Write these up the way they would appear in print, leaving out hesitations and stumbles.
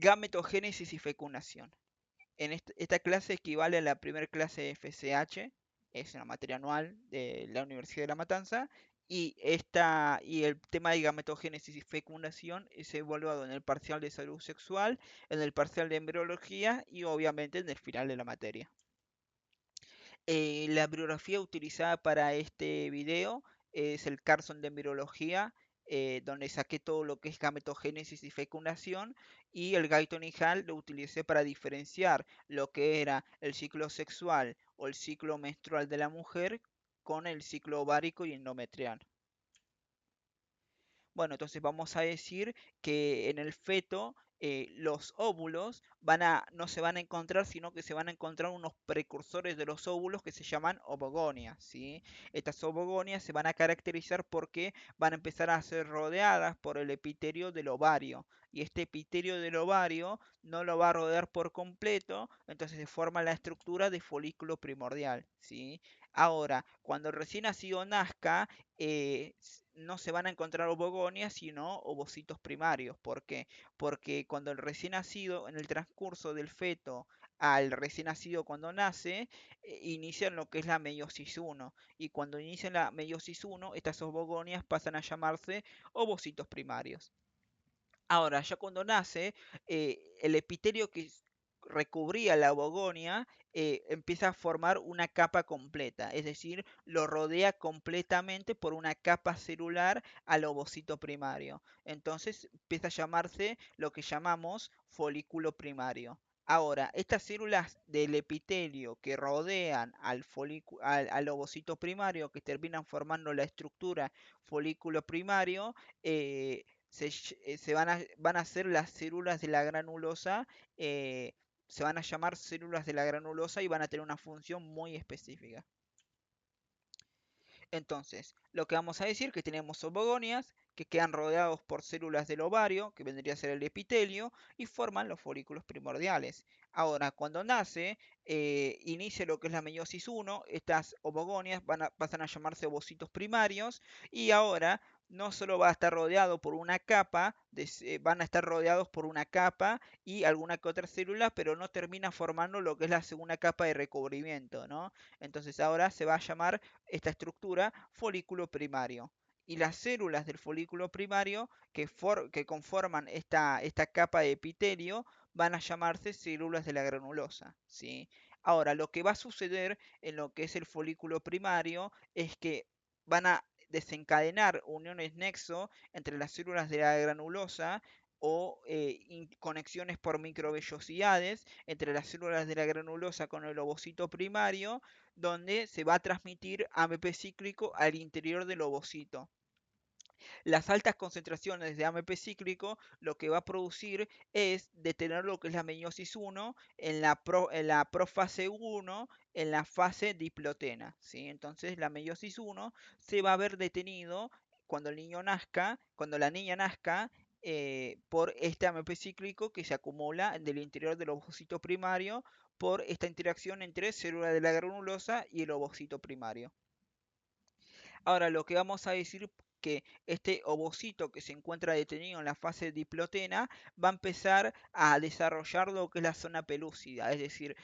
Gametogénesis y fecundación. Esta clase equivale a la primera clase de FSH, es una materia anual de la Universidad de La Matanza, y el tema de gametogénesis y fecundación es evaluado en el parcial de salud sexual, en el parcial de embriología y obviamente en el final de la materia. La bibliografía utilizada para este video es el Carson de Embriología, donde saqué todo lo que es gametogénesis y fecundación, y el Guyton y Hall lo utilicé para diferenciar lo que era el ciclo sexual o el ciclo menstrual de la mujer con el ciclo ovárico y endometrial. Bueno, entonces vamos a decir que en el feto los óvulos no se van a encontrar, sino que se van a encontrar unos precursores de los óvulos que se llaman ovogonias, ¿sí? Estas ovogonias se van a caracterizar porque van a empezar a ser rodeadas por el epitelio del ovario. Y este epitelio del ovario no lo va a rodear por completo, entonces se forma la estructura de folículo primordial, ¿sí? Ahora, cuando el recién nacido nazca, no se van a encontrar ovogonias, sino ovocitos primarios. ¿Por qué? Porque cuando el recién nacido, en el transcurso del feto al recién nacido cuando nace, inician lo que es la meiosis 1. Y cuando inician la meiosis 1, estas ovogonias pasan a llamarse ovocitos primarios. Ahora, ya cuando nace, el epitelio que recubría la ovogonia empieza a formar una capa completa, es decir, lo rodea completamente por una capa celular al ovocito primario. Entonces empieza a llamarse lo que llamamos folículo primario. Ahora, estas células del epitelio que rodean al ovocito primario, que terminan formando la estructura folículo primario, van a ser las células de la granulosa, eh, se van a llamar células de la granulosa y van a tener una función muy específica. Entonces, lo que vamos a decir que tenemos ovogonias que quedan rodeados por células del ovario, que vendría a ser el epitelio, y forman los folículos primordiales. Ahora, cuando nace, inicia lo que es la meiosis 1, estas ovogonias pasan a llamarse ovocitos primarios, y ahora no solo va a estar rodeado por una capa, van a estar rodeados por una capa y alguna que otra célula, pero no termina formando lo que es la segunda capa de recubrimiento, ¿no? Entonces ahora se va a llamar esta estructura folículo primario. Y las células del folículo primario que conforman esta capa de epitelio van a llamarse células de la granulosa, ¿sí? Ahora, lo que va a suceder en lo que es el folículo primario es que van a desencadenar uniones nexo entre las células de la granulosa o conexiones por microvellosidades entre las células de la granulosa con el ovocito primario, donde se va a transmitir AMP cíclico al interior del ovocito. Las altas concentraciones de AMP cíclico lo que va a producir es detener lo que es la meiosis 1 en la profase 1, en la fase diplotena, ¿sí? Entonces la meiosis 1 se va a ver detenido cuando el niño nazca, cuando la niña nazca, por este AMP cíclico que se acumula del interior del ovocito primario por esta interacción entre célula de la granulosa y el ovocito primario. Ahora, lo que vamos a decir que este ovocito que se encuentra detenido en la fase diplotena va a empezar a desarrollar lo que es la zona pelúcida, es decir,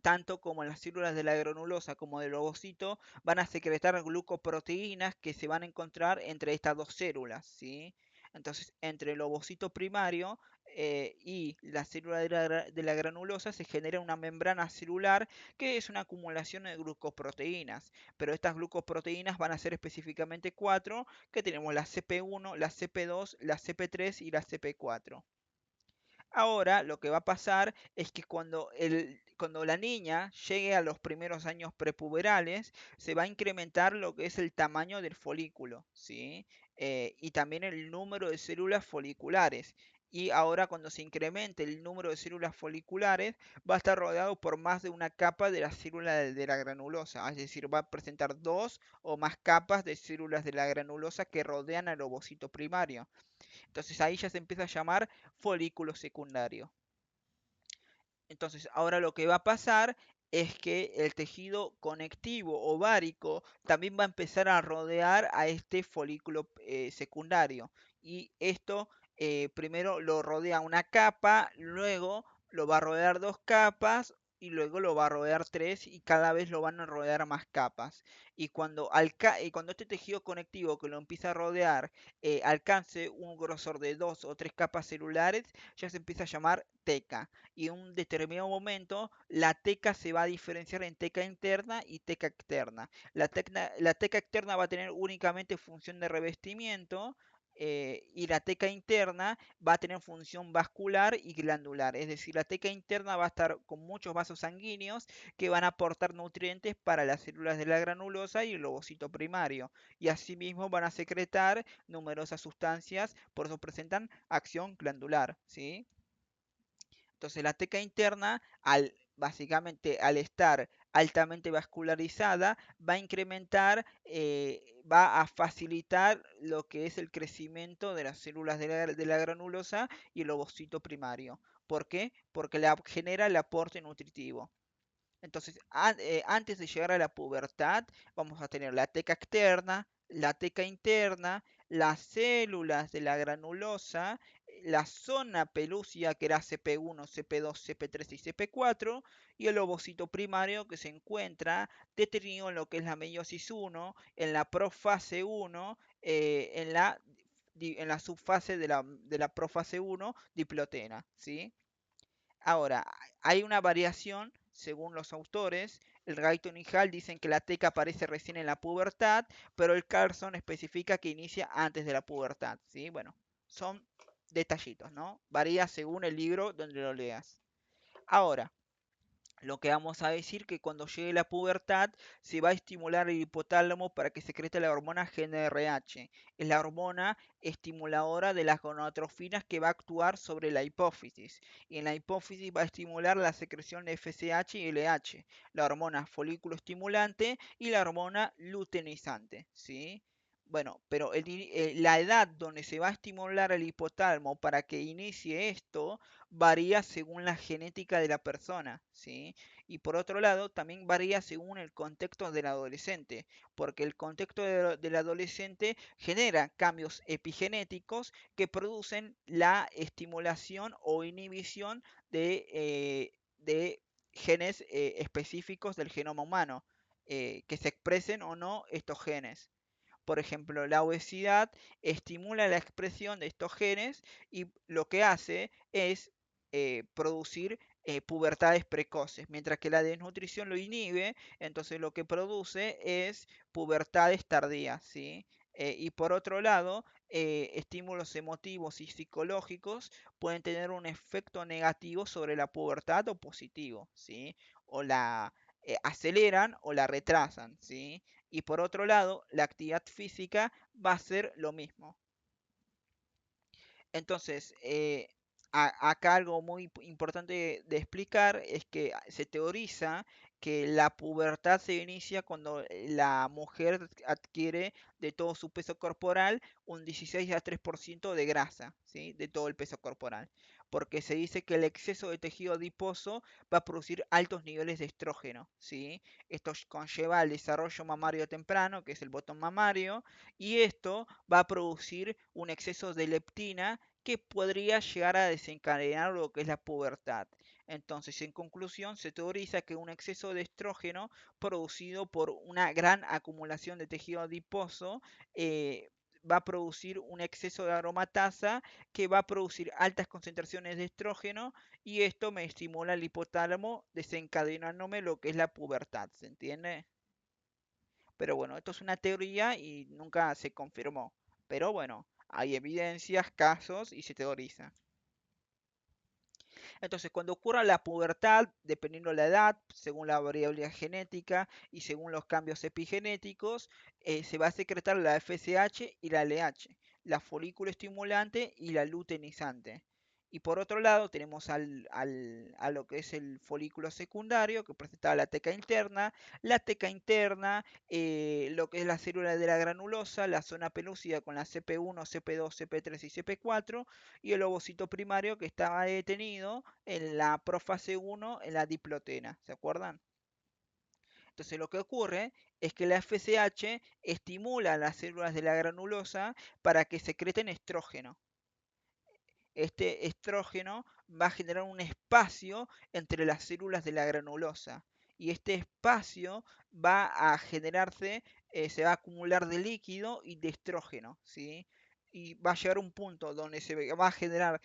tanto como las células de la granulosa como del ovocito van a secretar glucoproteínas que se van a encontrar entre estas dos células, ¿sí? Entonces, entre el ovocito primario y la célula de la granulosa se genera una membrana celular que es una acumulación de glucoproteínas, pero estas glucoproteínas van a ser específicamente cuatro, que tenemos la CP1, la CP2, la CP3 y la CP4. Ahora lo que va a pasar es que cuando la niña llegue a los primeros años prepuberales, se va a incrementar lo que es el tamaño del folículo, ¿sí? Y también el número de células foliculares. Y ahora cuando se incremente el número de células foliculares, va a estar rodeado por más de una capa de la célula de la granulosa. Es decir, va a presentar dos o más capas de células de la granulosa que rodean al ovocito primario. Entonces ahí ya se empieza a llamar folículo secundario. Entonces ahora lo que va a pasar es que el tejido conectivo ovárico también va a empezar a rodear a este folículo secundario. Y esto primero lo rodea una capa, luego lo va a rodear dos capas y luego lo va a rodear tres y cada vez lo van a rodear más capas. Y cuando este tejido conectivo que lo empieza a rodear alcance un grosor de dos o tres capas celulares, ya se empieza a llamar teca. Y en un determinado momento la teca se va a diferenciar en teca interna y teca externa. La teca externa va a tener únicamente función de revestimiento y la teca interna va a tener función vascular y glandular. Es decir, la teca interna va a estar con muchos vasos sanguíneos que van a aportar nutrientes para las células de la granulosa y el ovocito primario. Y asimismo van a secretar numerosas sustancias, por eso presentan acción glandular, ¿sí? Entonces la teca interna, básicamente al estar altamente vascularizada, va a incrementar, va a facilitar lo que es el crecimiento de las células de la granulosa y el ovocito primario. ¿Por qué? Porque genera el aporte nutritivo. Entonces, antes de llegar a la pubertad, vamos a tener la teca externa, la teca interna, las células de la granulosa, la zona pelúcida que era CP1, CP2, CP3 y CP4, y el ovocito primario que se encuentra detenido en lo que es la meiosis 1, en la profase 1, en la subfase de la profase 1, diplotena, ¿sí? Ahora, hay una variación según los autores. El Guyton y Hall dicen que la teca aparece recién en la pubertad, pero el Carson especifica que inicia antes de la pubertad, ¿sí? Bueno, son detallitos, ¿no? Varía según el libro donde lo leas. Ahora, lo que vamos a decir que cuando llegue la pubertad se va a estimular el hipotálamo para que secrete la hormona GnRH. Es la hormona estimuladora de las gonadotrofinas que va a actuar sobre la hipófisis. Y en la hipófisis va a estimular la secreción de FSH y LH, la hormona folículo estimulante y la hormona luteinizante, ¿sí? Bueno, pero la edad donde se va a estimular el hipotálamo para que inicie esto varía según la genética de la persona, ¿sí? Y por otro lado, también varía según el contexto del adolescente, porque el contexto del adolescente genera cambios epigenéticos que producen la estimulación o inhibición de genes específicos del genoma humano, que se expresen o no estos genes. Por ejemplo, la obesidad estimula la expresión de estos genes y lo que hace es producir pubertades precoces, mientras que la desnutrición lo inhibe, entonces lo que produce es pubertades tardías, ¿sí? Y por otro lado, estímulos emotivos y psicológicos pueden tener un efecto negativo sobre la pubertad o positivo, ¿sí? O la aceleran o la retrasan, ¿sí? Y por otro lado, la actividad física va a ser lo mismo. Entonces, acá algo muy importante de explicar es que se teoriza que la pubertad se inicia cuando la mujer adquiere de todo su peso corporal un 16 a 3% de grasa, ¿sí? De todo el peso corporal. Porque se dice que el exceso de tejido adiposo va a producir altos niveles de estrógeno, ¿sí? Esto conlleva al desarrollo mamario temprano, que es el botón mamario, y esto va a producir un exceso de leptina que podría llegar a desencadenar lo que es la pubertad. Entonces, en conclusión, se teoriza que un exceso de estrógeno producido por una gran acumulación de tejido adiposo va a producir un exceso de aromatasa que va a producir altas concentraciones de estrógeno y esto me estimula el hipotálamo desencadenándome lo que es la pubertad, ¿se entiende? Pero bueno, esto es una teoría y nunca se confirmó. Pero bueno, hay evidencias, casos y se teoriza. Entonces, cuando ocurra la pubertad, dependiendo de la edad, según la variabilidad genética y según los cambios epigenéticos, se va a secretar la FSH y la LH, la folículo estimulante y la luteinizante. Y por otro lado, tenemos a lo que es el folículo secundario, que presenta la teca interna, lo que es la célula de la granulosa, la zona pelúcida con la CP1, CP2, CP3 y CP4, y el ovocito primario que estaba detenido en la profase 1 en la diplotena, ¿se acuerdan? Entonces lo que ocurre es que la FSH estimula las células de la granulosa para que secreten estrógeno. Este estrógeno va a generar un espacio entre las células de la granulosa. Y este espacio va a generarse, se va a acumular de líquido y de estrógeno, ¿sí? Y va a llegar un punto donde se va a generar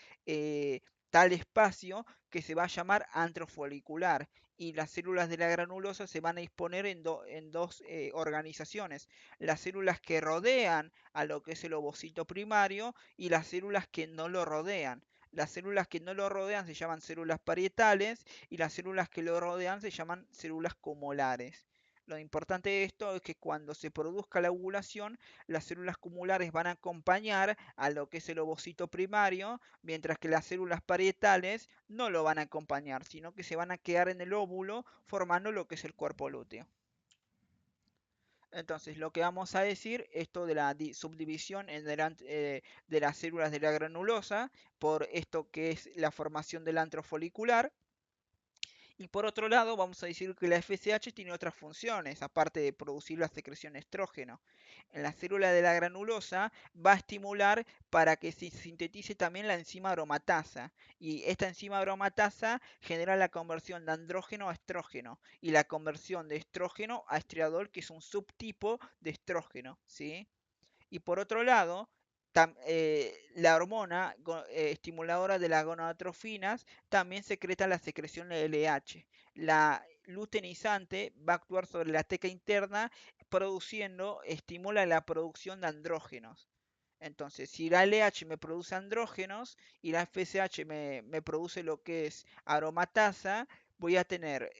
tal espacio que se va a llamar antro folicular. Y las células de la granulosa se van a disponer en dos organizaciones. Las células que rodean a lo que es el ovocito primario y las células que no lo rodean. Las células que no lo rodean se llaman células parietales y las células que lo rodean se llaman células cumulares. Lo importante de esto es que cuando se produzca la ovulación, las células cumulares van a acompañar a lo que es el ovocito primario, mientras que las células parietales no lo van a acompañar, sino que se van a quedar en el óvulo formando lo que es el cuerpo lúteo. Entonces, lo que vamos a decir, esto de la subdivisión de las células de la granulosa, por esto que es la formación del antro folicular. Y por otro lado, vamos a decir que la FSH tiene otras funciones, aparte de producir la secreción de estrógeno. En la célula de la granulosa va a estimular para que se sintetice también la enzima aromatasa. Y esta enzima aromatasa genera la conversión de andrógeno a estrógeno y la conversión de estrógeno a estriadol, que es un subtipo de estrógeno, ¿sí? Y por otro lado, la hormona estimuladora de las gonadotrofinas también secreta la secreción de LH. La luteinizante va a actuar sobre la teca interna estimula la producción de andrógenos. Entonces, si la LH me produce andrógenos y la FSH me produce lo que es aromatasa, voy a tener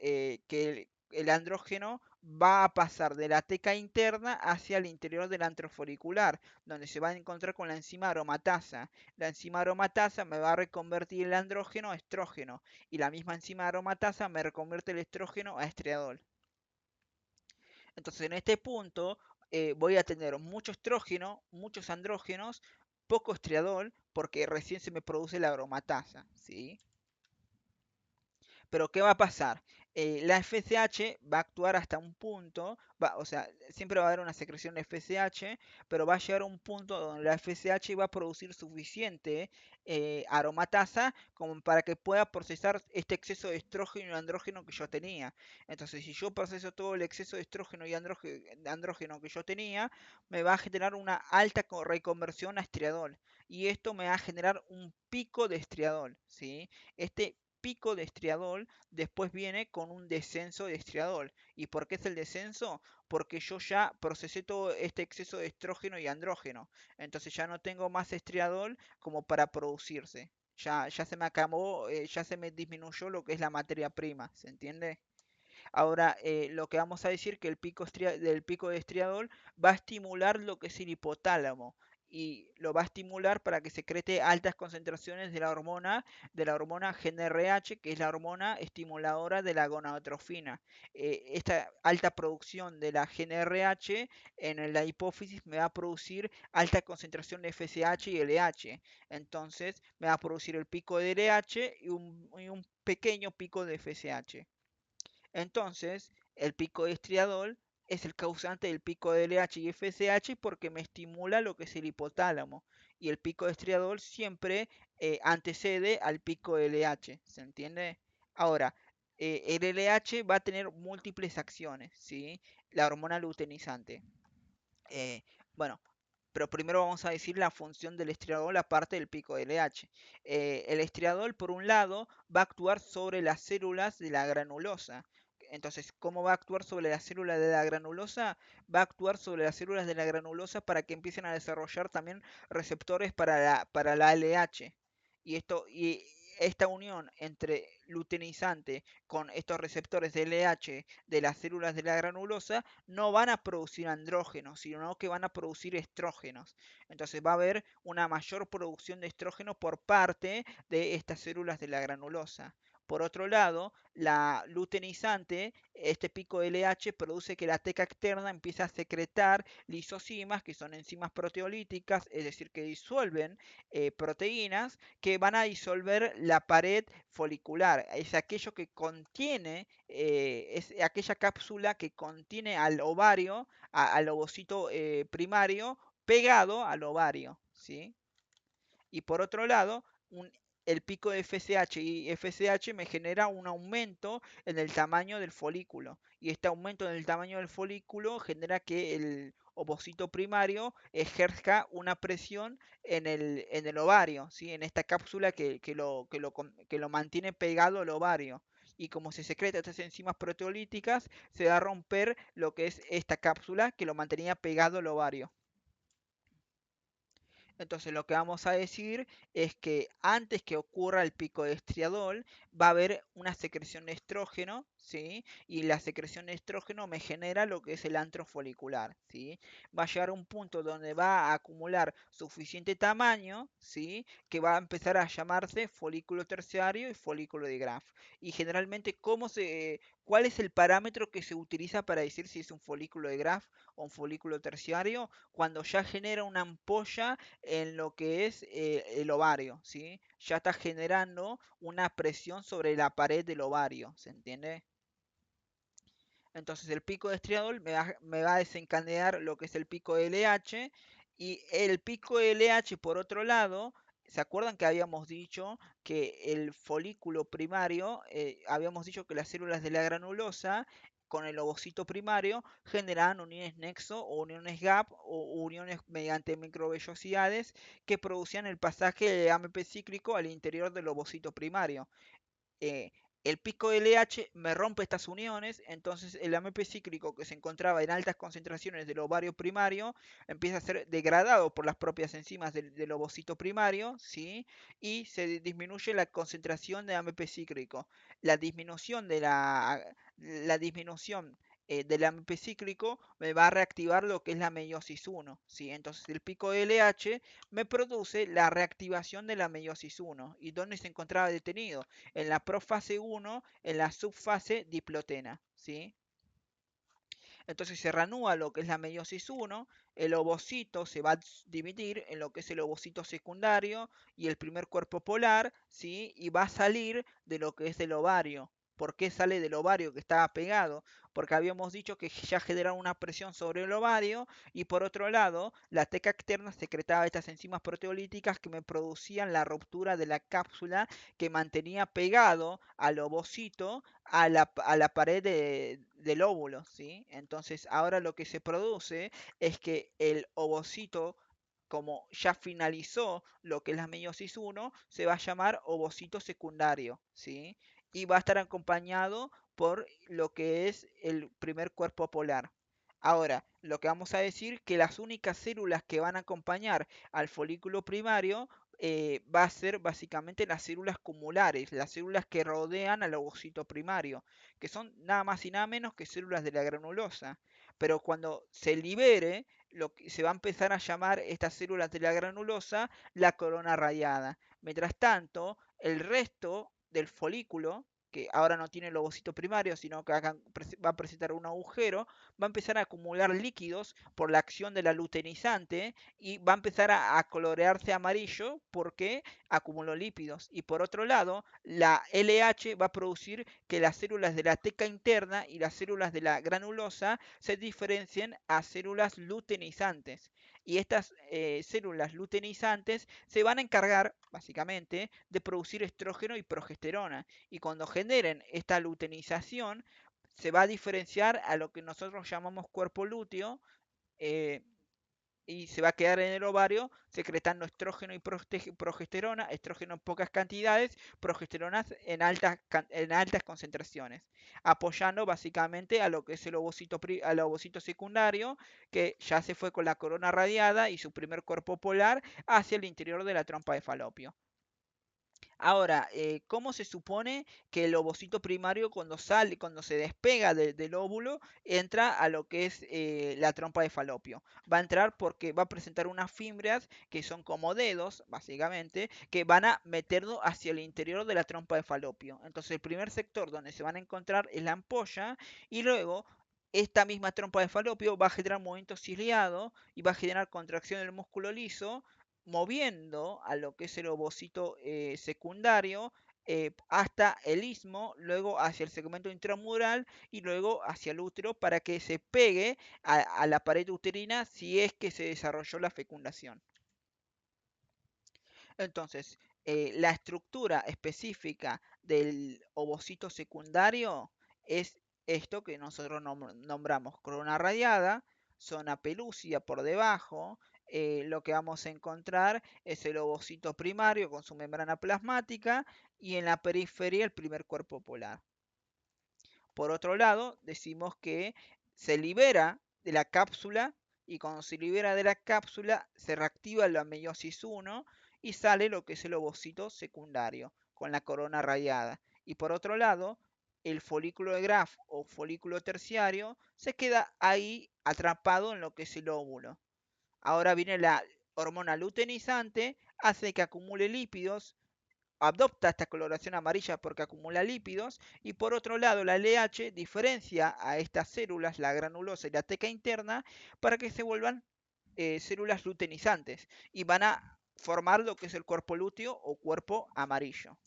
que el andrógeno va a pasar de la teca interna hacia el interior del antrofolicular, donde se va a encontrar con la enzima aromatasa. La enzima aromatasa me va a reconvertir el andrógeno a estrógeno y la misma enzima aromatasa me reconvierte el estrógeno a estriadol. Entonces, en este punto voy a tener mucho estrógeno, muchos andrógenos, poco estriadol, porque recién se me produce la aromatasa, ¿sí? Pero ¿qué va a pasar? La FSH va a actuar hasta un punto, o sea, siempre va a haber una secreción de FSH, pero va a llegar a un punto donde la FSH va a producir suficiente aromatasa como para que pueda procesar este exceso de estrógeno y andrógeno que yo tenía. Entonces, si yo proceso todo el exceso de estrógeno y andrógeno que yo tenía, me va a generar una alta reconversión a estriadol. Y esto me va a generar un pico de estriadol, ¿sí? Este pico de estriadol después viene con un descenso de estriadol. ¿Y por qué es el descenso? Porque yo ya procesé todo este exceso de estrógeno y andrógeno. Entonces ya no tengo más estriadol como para producirse. Ya se me acabó, ya se me disminuyó lo que es la materia prima. ¿Se entiende? Ahora, lo que vamos a decir que el del pico de estriadol va a estimular lo que es el hipotálamo y lo va a estimular para que secrete altas concentraciones de la hormona GnRH, que es la hormona estimuladora de la gonadotrofina. Esta alta producción de la GnRH en la hipófisis me va a producir alta concentración de FSH y LH. Entonces me va a producir el pico de LH y un pequeño pico de FSH. Entonces, el pico de estriadol es el causante del pico de LH y FSH porque me estimula lo que es el hipotálamo. Y el pico de estriadol siempre antecede al pico de LH. ¿Se entiende? Ahora, el LH va a tener múltiples acciones, ¿sí? La hormona luteinizante. Eh, bueno, pero primero vamos a decir la función del estriadol aparte del pico de LH. El estriadol, por un lado, va a actuar sobre las células de la granulosa. Entonces, ¿cómo va a actuar sobre las células de la granulosa? Va a actuar sobre las células de la granulosa para que empiecen a desarrollar también receptores para la LH. Y esta unión entre luteinizante con estos receptores de LH de las células de la granulosa no van a producir andrógenos, sino que van a producir estrógenos. Entonces va a haber una mayor producción de estrógeno por parte de estas células de la granulosa. Por otro lado, la luteinizante, este pico de LH, produce que la teca externa empiece a secretar lisosimas, que son enzimas proteolíticas, es decir, que disuelven proteínas que van a disolver la pared folicular. Es aquello que contiene, es aquella cápsula que contiene al ovario, al ovocito primario, pegado al ovario, ¿sí? Y por otro lado, un, el pico de FSH y FSH me genera un aumento en el tamaño del folículo. Y este aumento en el tamaño del folículo genera que el ovocito primario ejerza una presión en el ovario, ¿sí? En esta cápsula que lo mantiene pegado al ovario. Y como se secreta estas enzimas proteolíticas, se va a romper lo que es esta cápsula que lo mantenía pegado al ovario. Entonces lo que vamos a decir es que antes que ocurra el pico de estriadol va a haber una secreción de estrógeno, ¿sí? Y la secreción de estrógeno me genera lo que es el antro folicular, ¿sí? Va a llegar a un punto donde va a acumular suficiente tamaño, ¿sí? Que va a empezar a llamarse folículo terciario y folículo de Graf. Y generalmente, ¿cuál es el parámetro que se utiliza para decir si es un folículo de Graf o un folículo terciario? Cuando ya genera una ampolla en lo que es el ovario, ¿sí? Ya está generando una presión sobre la pared del ovario, ¿se entiende? Entonces el pico de estriadol me va a desencadenar lo que es el pico de LH y el pico de LH por otro lado, ¿se acuerdan que habíamos dicho que el folículo primario, habíamos dicho que las células de la granulosa con el ovocito primario generan uniones nexo o uniones gap o uniones mediante microvellosidades que producían el pasaje de AMP cíclico al interior del ovocito primario? eh, el pico de LH me rompe estas uniones, entonces el AMP cíclico que se encontraba en altas concentraciones del ovario primario empieza a ser degradado por las propias enzimas del ovocito primario, ¿sí? Y se disminuye la concentración de AMP cíclico. La disminución la disminución del AMP cíclico me va a reactivar lo que es la meiosis 1, ¿sí? Entonces el pico de LH me produce la reactivación de la meiosis 1. ¿Y dónde se encontraba detenido? En la profase 1, en la subfase diplotena, ¿sí? Entonces se reanuda lo que es la meiosis 1, el ovocito se va a dividir en lo que es el ovocito secundario y el primer cuerpo polar, ¿sí? Y va a salir de lo que es el ovario. ¿Por qué sale del ovario que estaba pegado? Porque habíamos dicho que ya generaba una presión sobre el ovario y por otro lado, la teca externa secretaba estas enzimas proteolíticas que me producían la ruptura de la cápsula que mantenía pegado al ovocito a la pared del óvulo, ¿sí? Entonces ahora lo que se produce es que el ovocito, como ya finalizó lo que es la meiosis 1, se va a llamar ovocito secundario, ¿sí? Y va a estar acompañado por lo que es el primer cuerpo polar. Ahora, lo que vamos a decir que las únicas células que van a acompañar al folículo primario va a ser básicamente las células cumulares, las células que rodean al ovocito primario, que son nada más y nada menos que células de la granulosa. Pero cuando se libere, lo que se va a empezar a llamar estas células de la granulosa la corona radiada. Mientras tanto, el resto del folículo, que ahora no tiene el ovocito primario, sino que acá va a presentar un agujero, va a empezar a acumular líquidos por la acción de la luteinizante y va a empezar a colorearse amarillo porque acumuló lípidos. Y por otro lado, la LH va a producir que las células de la teca interna y las células de la granulosa se diferencien a células luteinizantes. Y estas células luteinizantes se van a encargar, básicamente, de producir estrógeno y progesterona. Y cuando generen esta luteinización, se va a diferenciar a lo que nosotros llamamos cuerpo lúteo, eh, y se va a quedar en el ovario secretando estrógeno y progesterona, estrógeno en pocas cantidades, progesteronas en altas concentraciones, apoyando básicamente a lo que es al ovocito secundario, que ya se fue con la corona radiada y su primer cuerpo polar hacia el interior de la trompa de falopio. Ahora, ¿cómo se supone que el ovocito primario cuando sale, cuando se despega del óvulo, entra a lo que es la trompa de falopio? Va a entrar porque va a presentar unas fibras que son como dedos, básicamente, que van a meterlo hacia el interior de la trompa de falopio. Entonces, el primer sector donde se van a encontrar es la ampolla y luego esta misma trompa de falopio va a generar movimiento ciliado y va a generar contracción del músculo liso moviendo a lo que es el ovocito secundario hasta el istmo, luego hacia el segmento intramural y luego hacia el útero para que se pegue a la pared uterina si es que se desarrolló la fecundación. Entonces, la estructura específica del ovocito secundario es esto que nosotros nombramos corona radiada, zona pelúcida por debajo. Lo que vamos a encontrar es el ovocito primario con su membrana plasmática y en la periferia el primer cuerpo polar. Por otro lado, decimos que se libera de la cápsula y cuando se libera de la cápsula se reactiva la meiosis 1 y sale lo que es el ovocito secundario con la corona radiada. Y por otro lado, el folículo de Graf o folículo terciario se queda ahí atrapado en lo que es el óvulo. Ahora viene la hormona luteinizante, hace que acumule lípidos, adopta esta coloración amarilla porque acumula lípidos y por otro lado la LH diferencia a estas células, la granulosa y la teca interna, para que se vuelvan células luteinizantes y van a formar lo que es el cuerpo lúteo o cuerpo amarillo.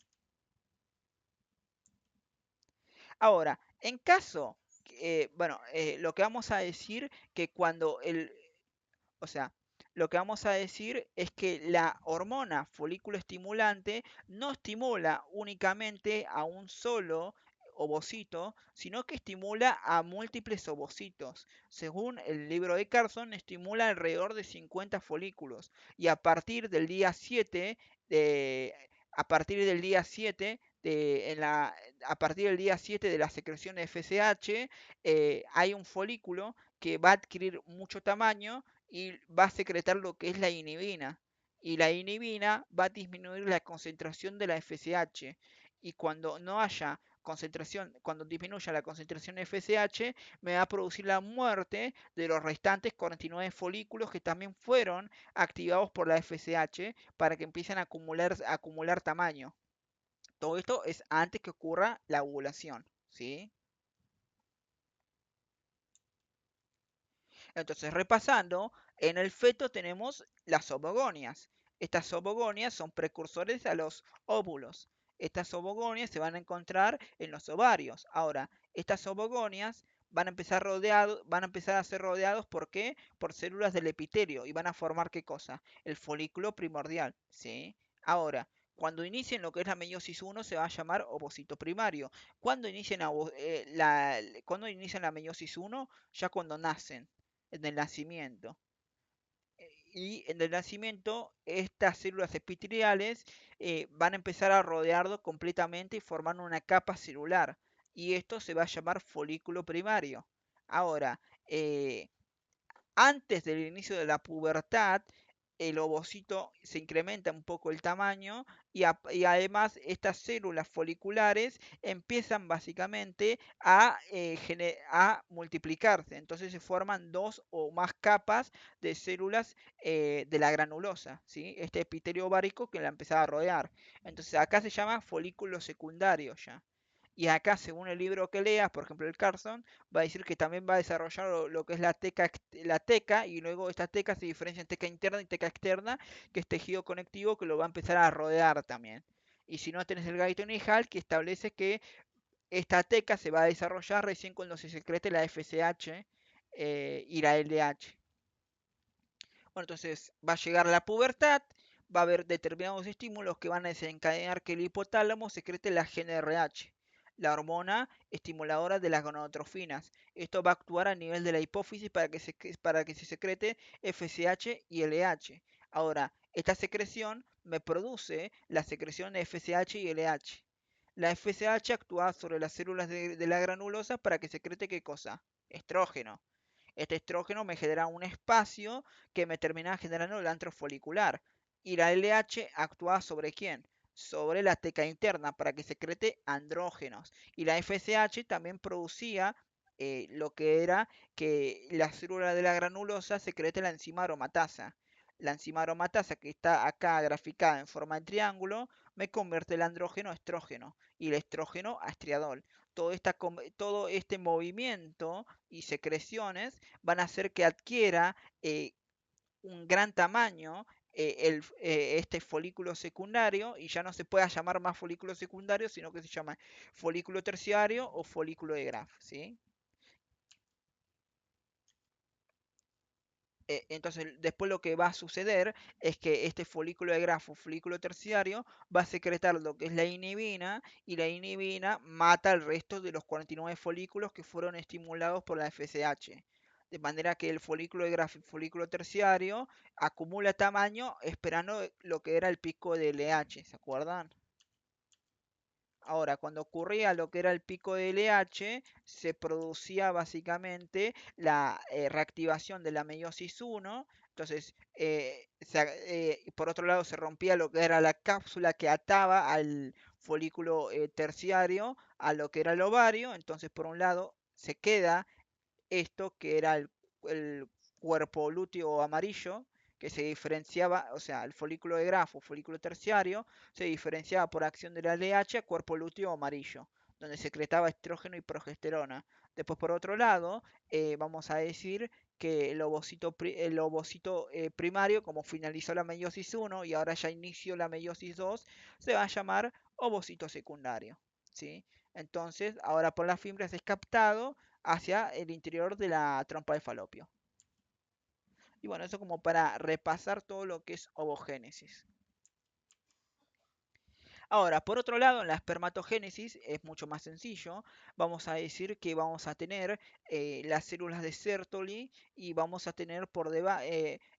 Ahora, en caso, lo que vamos a decir que cuando o sea, lo que vamos a decir es que la hormona folículo estimulante no estimula únicamente a un solo ovocito, sino que estimula a múltiples ovocitos. Según el libro de Carson, estimula alrededor de 50 folículos y a partir del día 7 de a partir del día 7 a partir del día 7 de la secreción de FSH, hay un folículo que va a adquirir mucho tamaño y va a secretar lo que es la inhibina. Y la inhibina va a disminuir la concentración de la FSH. Y cuando no haya concentración, cuando disminuya la concentración de FSH, me va a producir la muerte de los restantes 49 folículos que también fueron activados por la FSH para que empiecen a acumular tamaño. Todo esto es antes que ocurra la ovulación, ¿sí? Entonces, repasando, en el feto tenemos las ovogonias. Estas ovogonias son precursores a los óvulos. Estas ovogonias se van a encontrar en los ovarios. Ahora, estas ovogonias van a empezar a ser rodeados ¿por qué? Por células del epitelio y van a formar ¿qué cosa? El folículo primordial, ¿sí? Ahora, cuando inicien lo que es la meiosis 1 se va a llamar ovocito primario. Cuando inician la meiosis 1? Ya cuando nacen en el nacimiento. Y en el nacimiento, estas células epiteliales van a empezar a rodearlo completamente y formar una capa celular. Y esto se va a llamar folículo primario. Ahora, eh, antes del inicio de la pubertad, el ovocito se incrementa un poco el tamaño y además estas células foliculares empiezan básicamente a multiplicarse. Entonces se forman dos o más capas de células de la granulosa, ¿sí? Este epitelio ovárico que la empezaba a rodear. Entonces acá se llama folículo secundario ya. Y acá, según el libro que leas, por ejemplo el Carson, va a decir que también va a desarrollar lo que es la teca, y luego esta teca se diferencia en teca interna y teca externa, que es tejido conectivo que lo va a empezar a rodear también. Y si no tenés el Guyton-Hall, que establece que esta teca se va a desarrollar recién cuando se secrete la FSH y la LH. Bueno, entonces va a llegar la pubertad, va a haber determinados estímulos que van a desencadenar que el hipotálamo secrete la GnRH, la hormona estimuladora de las gonadotrofinas. Esto va a actuar a nivel de la hipófisis para que se secrete FSH y LH. Ahora, esta secreción me produce la secreción de FSH y LH. La FSH actúa sobre las células de la granulosa para que secrete ¿qué cosa? Estrógeno. Este estrógeno me genera un espacio que me termina generando el antro folicular. Y la LH actúa sobre quién? Sobre la teca interna para que secrete andrógenos. Y la FSH también producía lo que era que la célula de la granulosa secrete la enzima aromatasa. La enzima aromatasa que está acá graficada en forma de triángulo me convierte el andrógeno a estrógeno y el estrógeno a estriadol. Todo este movimiento y secreciones van a hacer que adquiera un gran tamaño este folículo secundario y ya no se pueda llamar más folículo secundario, sino que se llama folículo terciario o folículo de Graf, ¿sí? Entonces, después lo que va a suceder es que este folículo de grafo, folículo terciario, va a secretar lo que es la inhibina y la inhibina mata al resto de los 49 folículos que fueron estimulados por la FSH. De manera que el folículo de grafo y folículo terciario acumula tamaño esperando lo que era el pico de LH, ¿se acuerdan? Ahora, cuando ocurría lo que era el pico de LH, se producía básicamente la reactivación de la meiosis 1. Entonces, por otro lado, se rompía lo que era la cápsula que ataba al folículo terciario a lo que era el ovario. Entonces, por un lado, se queda esto que era el cuerpo lúteo amarillo, que se diferenciaba, o sea, el folículo de grafo, folículo terciario, se diferenciaba por acción de la LH a cuerpo lúteo amarillo, donde secretaba estrógeno y progesterona. Después, por otro lado, vamos a decir que el ovocito primario, como finalizó la meiosis 1 y ahora ya inició la meiosis 2, se va a llamar ovocito secundario. ¿Sí? Entonces, ahora por las fibras es captado hacia el interior de la trompa de falopio. Y bueno, eso como para repasar todo lo que es ovogénesis. Ahora, por otro lado, en la espermatogénesis es mucho más sencillo. Vamos a decir que vamos a tener las células de Sertoli y vamos a tener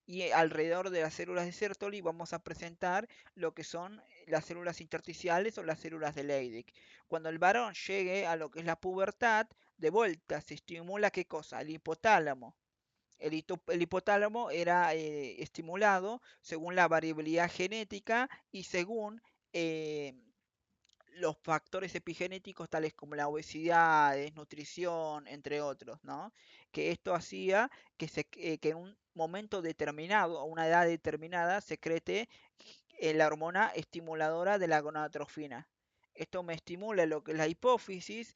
y alrededor de las células de Sertoli vamos a presentar lo que son las células intersticiales o las células de Leydig. Cuando el varón llegue a lo que es la pubertad, de vuelta se estimula ¿qué cosa? El hipotálamo. El hipotálamo era estimulado según la variabilidad genética y según eh, los factores epigenéticos tales como la obesidad, desnutrición, entre otros, ¿no? Que esto hacía que en un momento determinado, a una edad determinada, secrete la hormona estimuladora de la gonadotrofina. Esto me estimula lo que es la hipófisis.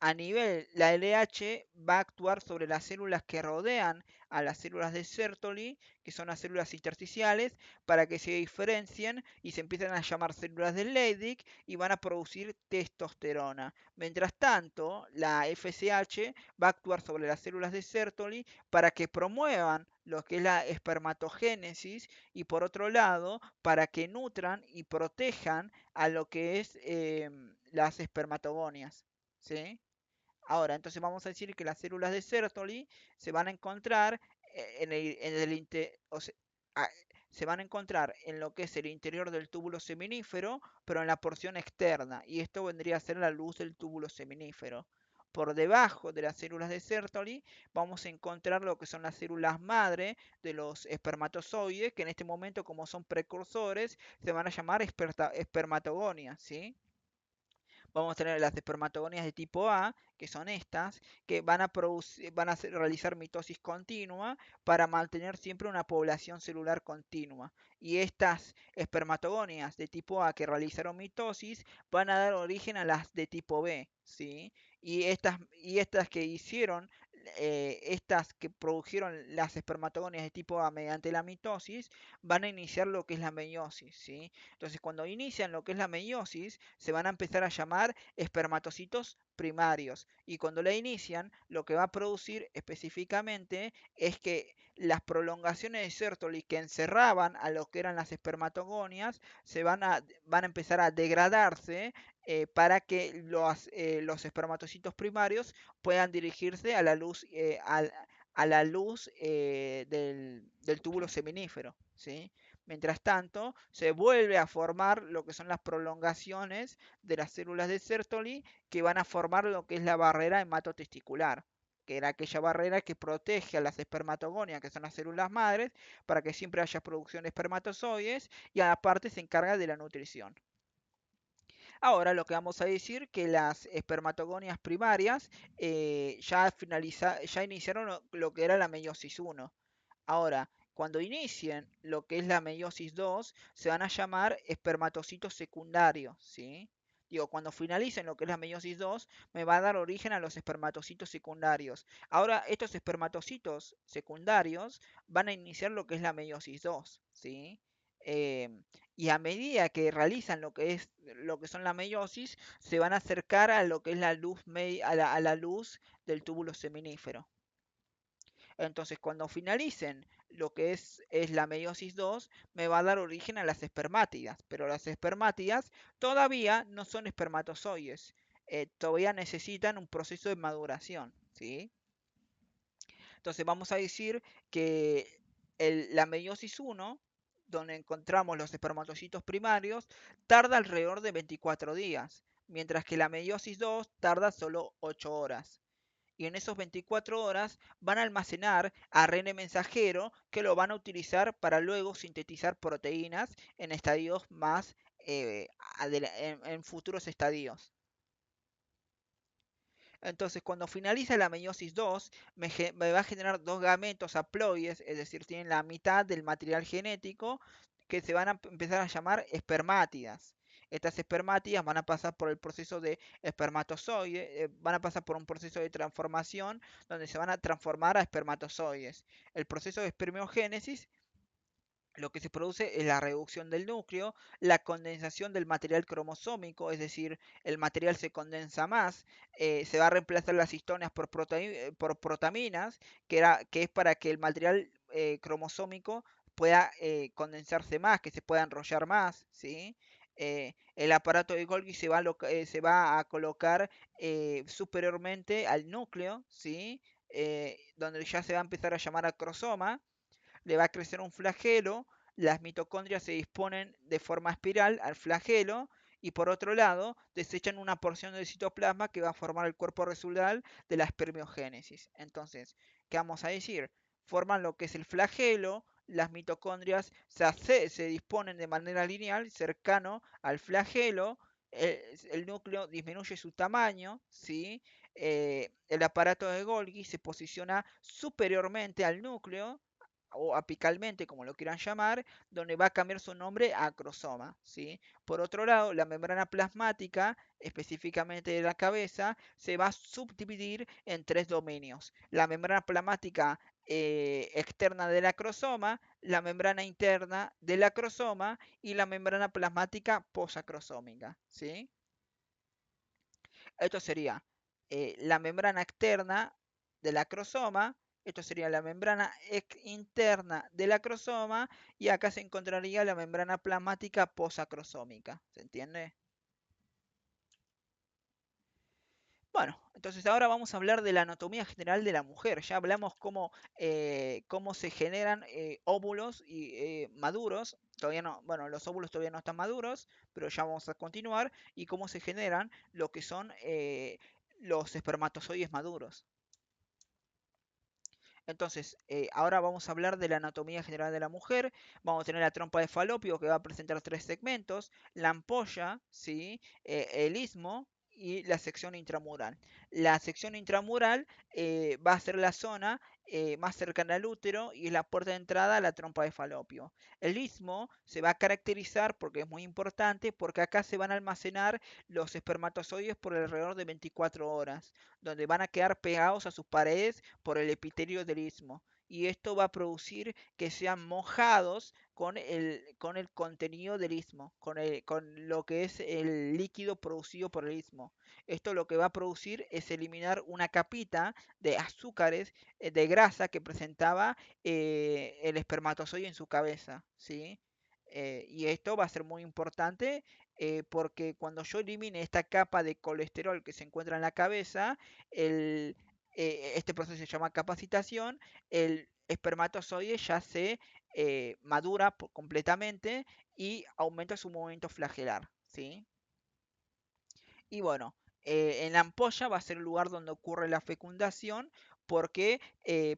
A nivel, la LH va a actuar sobre las células que rodean a las células de Sertoli, que son las células intersticiales, para que se diferencien y se empiezan a llamar células de Leydig y van a producir testosterona. Mientras tanto, la FSH va a actuar sobre las células de Sertoli para que promuevan lo que es la espermatogénesis y por otro lado, para que nutran y protejan a lo que es las espermatogonias. ¿Sí? Ahora, entonces vamos a decir que las células de Sertoli se van a encontrar o sea, a- se van a encontrar en lo que es el interior del túbulo seminífero, pero en la porción externa, y esto vendría a ser la luz del túbulo seminífero. Por debajo de las células de Sertoli vamos a encontrar lo que son las células madre de los espermatozoides, que en este momento, como son precursores, se van a llamar espermatogonias, ¿sí? Vamos a tener las espermatogonias de tipo A, que son estas, que realizar mitosis continua para mantener siempre una población celular continua. Y estas espermatogonias de tipo A que realizaron mitosis van a dar origen a las de tipo B, ¿sí? Y estas que hicieron, estas que produjeron las espermatogonias de tipo A mediante la mitosis, van a iniciar lo que es la meiosis, ¿sí? Entonces, cuando inician lo que es la meiosis, se van a empezar a llamar espermatocitos primarios. Y cuando la inician, lo que va a producir específicamente es que las prolongaciones de Sertoli que encerraban a lo que eran las espermatogonias van a empezar a degradarse para que los espermatocitos primarios puedan dirigirse a la luz, a la luz del túbulo seminífero. ¿Sí? Mientras tanto, se vuelve a formar lo que son las prolongaciones de las células de Sertoli que van a formar lo que es la barrera hematotesticular, que era aquella barrera que protege a las espermatogonias, que son las células madres, para que siempre haya producción de espermatozoides y aparte se encarga de la nutrición. Ahora lo que vamos a decir que las espermatogonias primarias ya iniciaron lo que era la meiosis 1. Ahora, cuando inicien lo que es la meiosis 2, se van a llamar espermatocitos secundarios, ¿sí? Digo, cuando finalicen lo que es la meiosis 2, me va a dar origen a los espermatocitos secundarios. Ahora, estos espermatocitos secundarios van a iniciar lo que es la meiosis 2, ¿sí? Y a medida que realizan lo que son la meiosis, se van a acercar a lo que es la luz, a la luz del túbulo seminífero. Entonces, cuando finalicen lo que es la meiosis 2, me va a dar origen a las espermátidas, pero las espermátidas todavía no son espermatozoides, todavía necesitan un proceso de maduración, ¿sí? Entonces vamos a decir que la meiosis 1, donde encontramos los espermatocitos primarios, tarda alrededor de 24 días, mientras que la meiosis 2 tarda solo 8 horas. Y en esos 24 horas van a almacenar ARN mensajero que lo van a utilizar para luego sintetizar proteínas en estadios más, en futuros estadios. Entonces, cuando finaliza la meiosis 2, me va a generar dos gametos haploides, es decir, tienen la mitad del material genético, que se van a empezar a llamar espermátidas. Estas espermátidas van a pasar por el proceso de espermatozoide, van a pasar por un proceso de transformación donde se van a transformar a espermatozoides. El proceso de espermiogénesis, lo que se produce es la reducción del núcleo, la condensación del material cromosómico, es decir, el material se condensa más, se va a reemplazar las histonas por protaminas, que es para que el material cromosómico pueda condensarse más, que se pueda enrollar más, ¿sí? El aparato de Golgi se va a colocar superiormente al núcleo, ¿sí? Donde ya se va a empezar a llamar acrosoma, le va a crecer un flagelo, las mitocondrias se disponen de forma espiral al flagelo y por otro lado desechan una porción del citoplasma que va a formar el cuerpo residual de la espermiogénesis. Entonces, ¿qué vamos a decir? Forman lo que es el flagelo, las mitocondrias se disponen de manera lineal cercano al flagelo, el núcleo disminuye su tamaño, ¿sí? El aparato de Golgi se posiciona superiormente al núcleo o apicalmente, como lo quieran llamar, donde va a cambiar su nombre a acrosoma, ¿sí? Por otro lado, la membrana plasmática, específicamente de la cabeza, se va a subdividir en tres dominios. La membrana plasmática externa del acrosoma, la membrana interna del acrosoma y la membrana plasmática posacrosómica, ¿sí? Esto sería la membrana externa del acrosoma, esto sería la membrana interna del acrosoma y acá se encontraría la membrana plasmática posacrosómica. ¿Se entiende? Bueno, entonces ahora vamos a hablar de la anatomía general de la mujer. Ya hablamos cómo se generan óvulos y maduros. Todavía no, bueno, los óvulos todavía no están maduros, pero ya vamos a continuar. Y cómo se generan lo que son los espermatozoides maduros. Entonces, ahora vamos a hablar de la anatomía general de la mujer. Vamos a tener la trompa de falopio que va a presentar tres segmentos, la ampolla, ¿sí? El istmo y la sección intramural. La sección intramural va a ser la zona más cercana al útero y es la puerta de entrada a la trompa de falopio. El istmo se va a caracterizar, porque es muy importante, porque acá se van a almacenar los espermatozoides por alrededor de 24 horas, donde van a quedar pegados a sus paredes por el epitelio del istmo. Y esto va a producir que sean mojados con el contenido del istmo, con lo que es el líquido producido por el istmo. Esto lo que va a producir es eliminar una capita de azúcares, de grasa que presentaba el espermatozoide en su cabeza, ¿sí? Y esto va a ser muy importante porque cuando yo elimine esta capa de colesterol que se encuentra en la cabeza, este proceso se llama capacitación, el espermatozoide ya se madura completamente y aumenta su movimiento flagelar, ¿sí? Y bueno, en la ampolla va a ser el lugar donde ocurre la fecundación, porque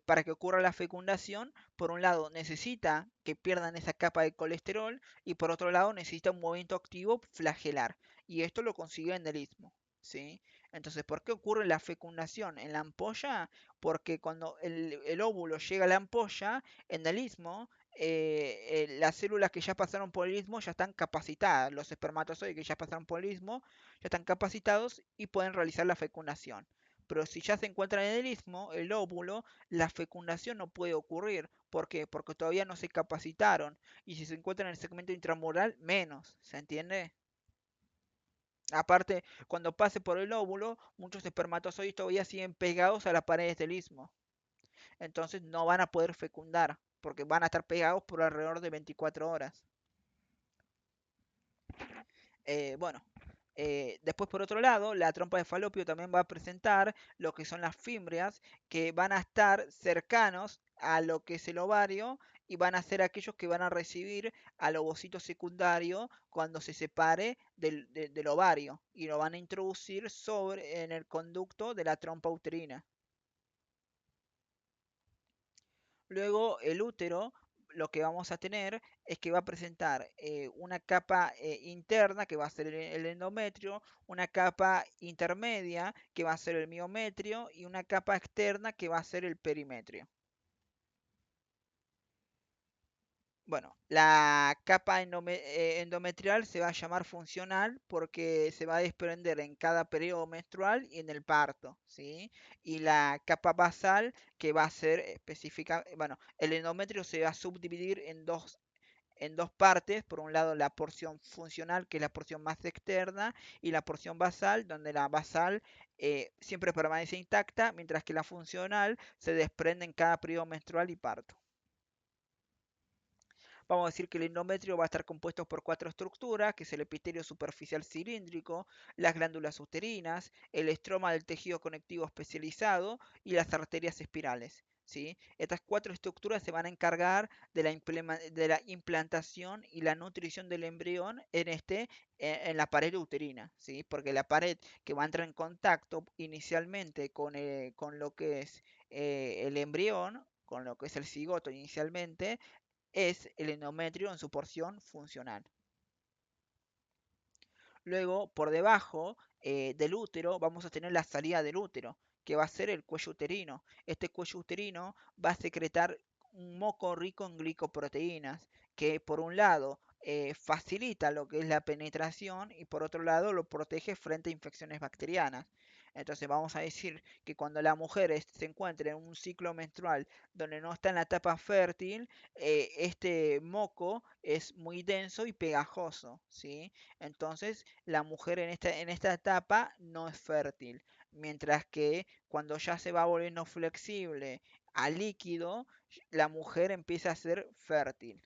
para que ocurra la fecundación, por un lado necesita que pierdan esa capa de colesterol y por otro lado necesita un movimiento activo flagelar. Y esto lo consigue en el istmo, ¿sí? Entonces, ¿por qué ocurre la fecundación en la ampolla? Porque cuando el óvulo llega a la ampolla, en el istmo, las células que ya pasaron por el istmo ya están capacitadas, los espermatozoides que ya pasaron por el istmo ya están capacitados y pueden realizar la fecundación. Pero si ya se encuentran en el istmo, el óvulo, la fecundación no puede ocurrir. ¿Por qué? Porque todavía no se capacitaron. Y si se encuentran en el segmento intramural, menos. ¿Se entiende? Aparte, cuando pase por el óvulo, muchos espermatozoides todavía siguen pegados a las paredes del istmo. Entonces no van a poder fecundar. porque van a estar pegados por alrededor de 24 horas. Bueno, después por otro lado, la trompa de falopio también va a presentar lo que son las fimbrias, que van a estar cercanos a lo que es el ovario y van a ser aquellos que van a recibir al ovocito secundario cuando se separe del ovario y lo van a introducir en el conducto de la trompa uterina. Luego el útero, lo que vamos a tener es que va a presentar una capa interna que va a ser el endometrio, una capa intermedia que va a ser el miometrio y una capa externa que va a ser el perimetrio. Bueno, la capa endometrial se va a llamar funcional porque se va a desprender en cada periodo menstrual y en el parto, ¿sí? Y la capa basal que va a ser específica, bueno, el endometrio se va a subdividir en dos partes, por un lado la porción funcional, que es la porción más externa, y la porción basal, donde la basal siempre permanece intacta, mientras que la funcional se desprende en cada periodo menstrual y parto. Vamos a decir que el endometrio va a estar compuesto por cuatro estructuras, que es el epitelio superficial cilíndrico, las glándulas uterinas, el estroma del tejido conectivo especializado y las arterias espirales. ¿Sí? Estas cuatro estructuras se van a encargar de la implantación y la nutrición del embrión en la pared uterina, ¿sí? Porque la pared que va a entrar en contacto inicialmente con lo que es el embrión, con lo que es el cigoto inicialmente, es el endometrio en su porción funcional. Luego, por debajo del útero, vamos a tener la salida del útero, que va a ser el cuello uterino. Este cuello uterino va a secretar un moco rico en glicoproteínas, que por un lado facilita lo que es la penetración y por otro lado lo protege frente a infecciones bacterianas. Entonces vamos a decir que cuando la mujer se encuentra en un ciclo menstrual donde no está en la etapa fértil, este moco es muy denso y pegajoso, ¿sí? Entonces, la mujer en esta etapa no es fértil, mientras que cuando ya se va volviendo flexible a líquido, la mujer empieza a ser fértil.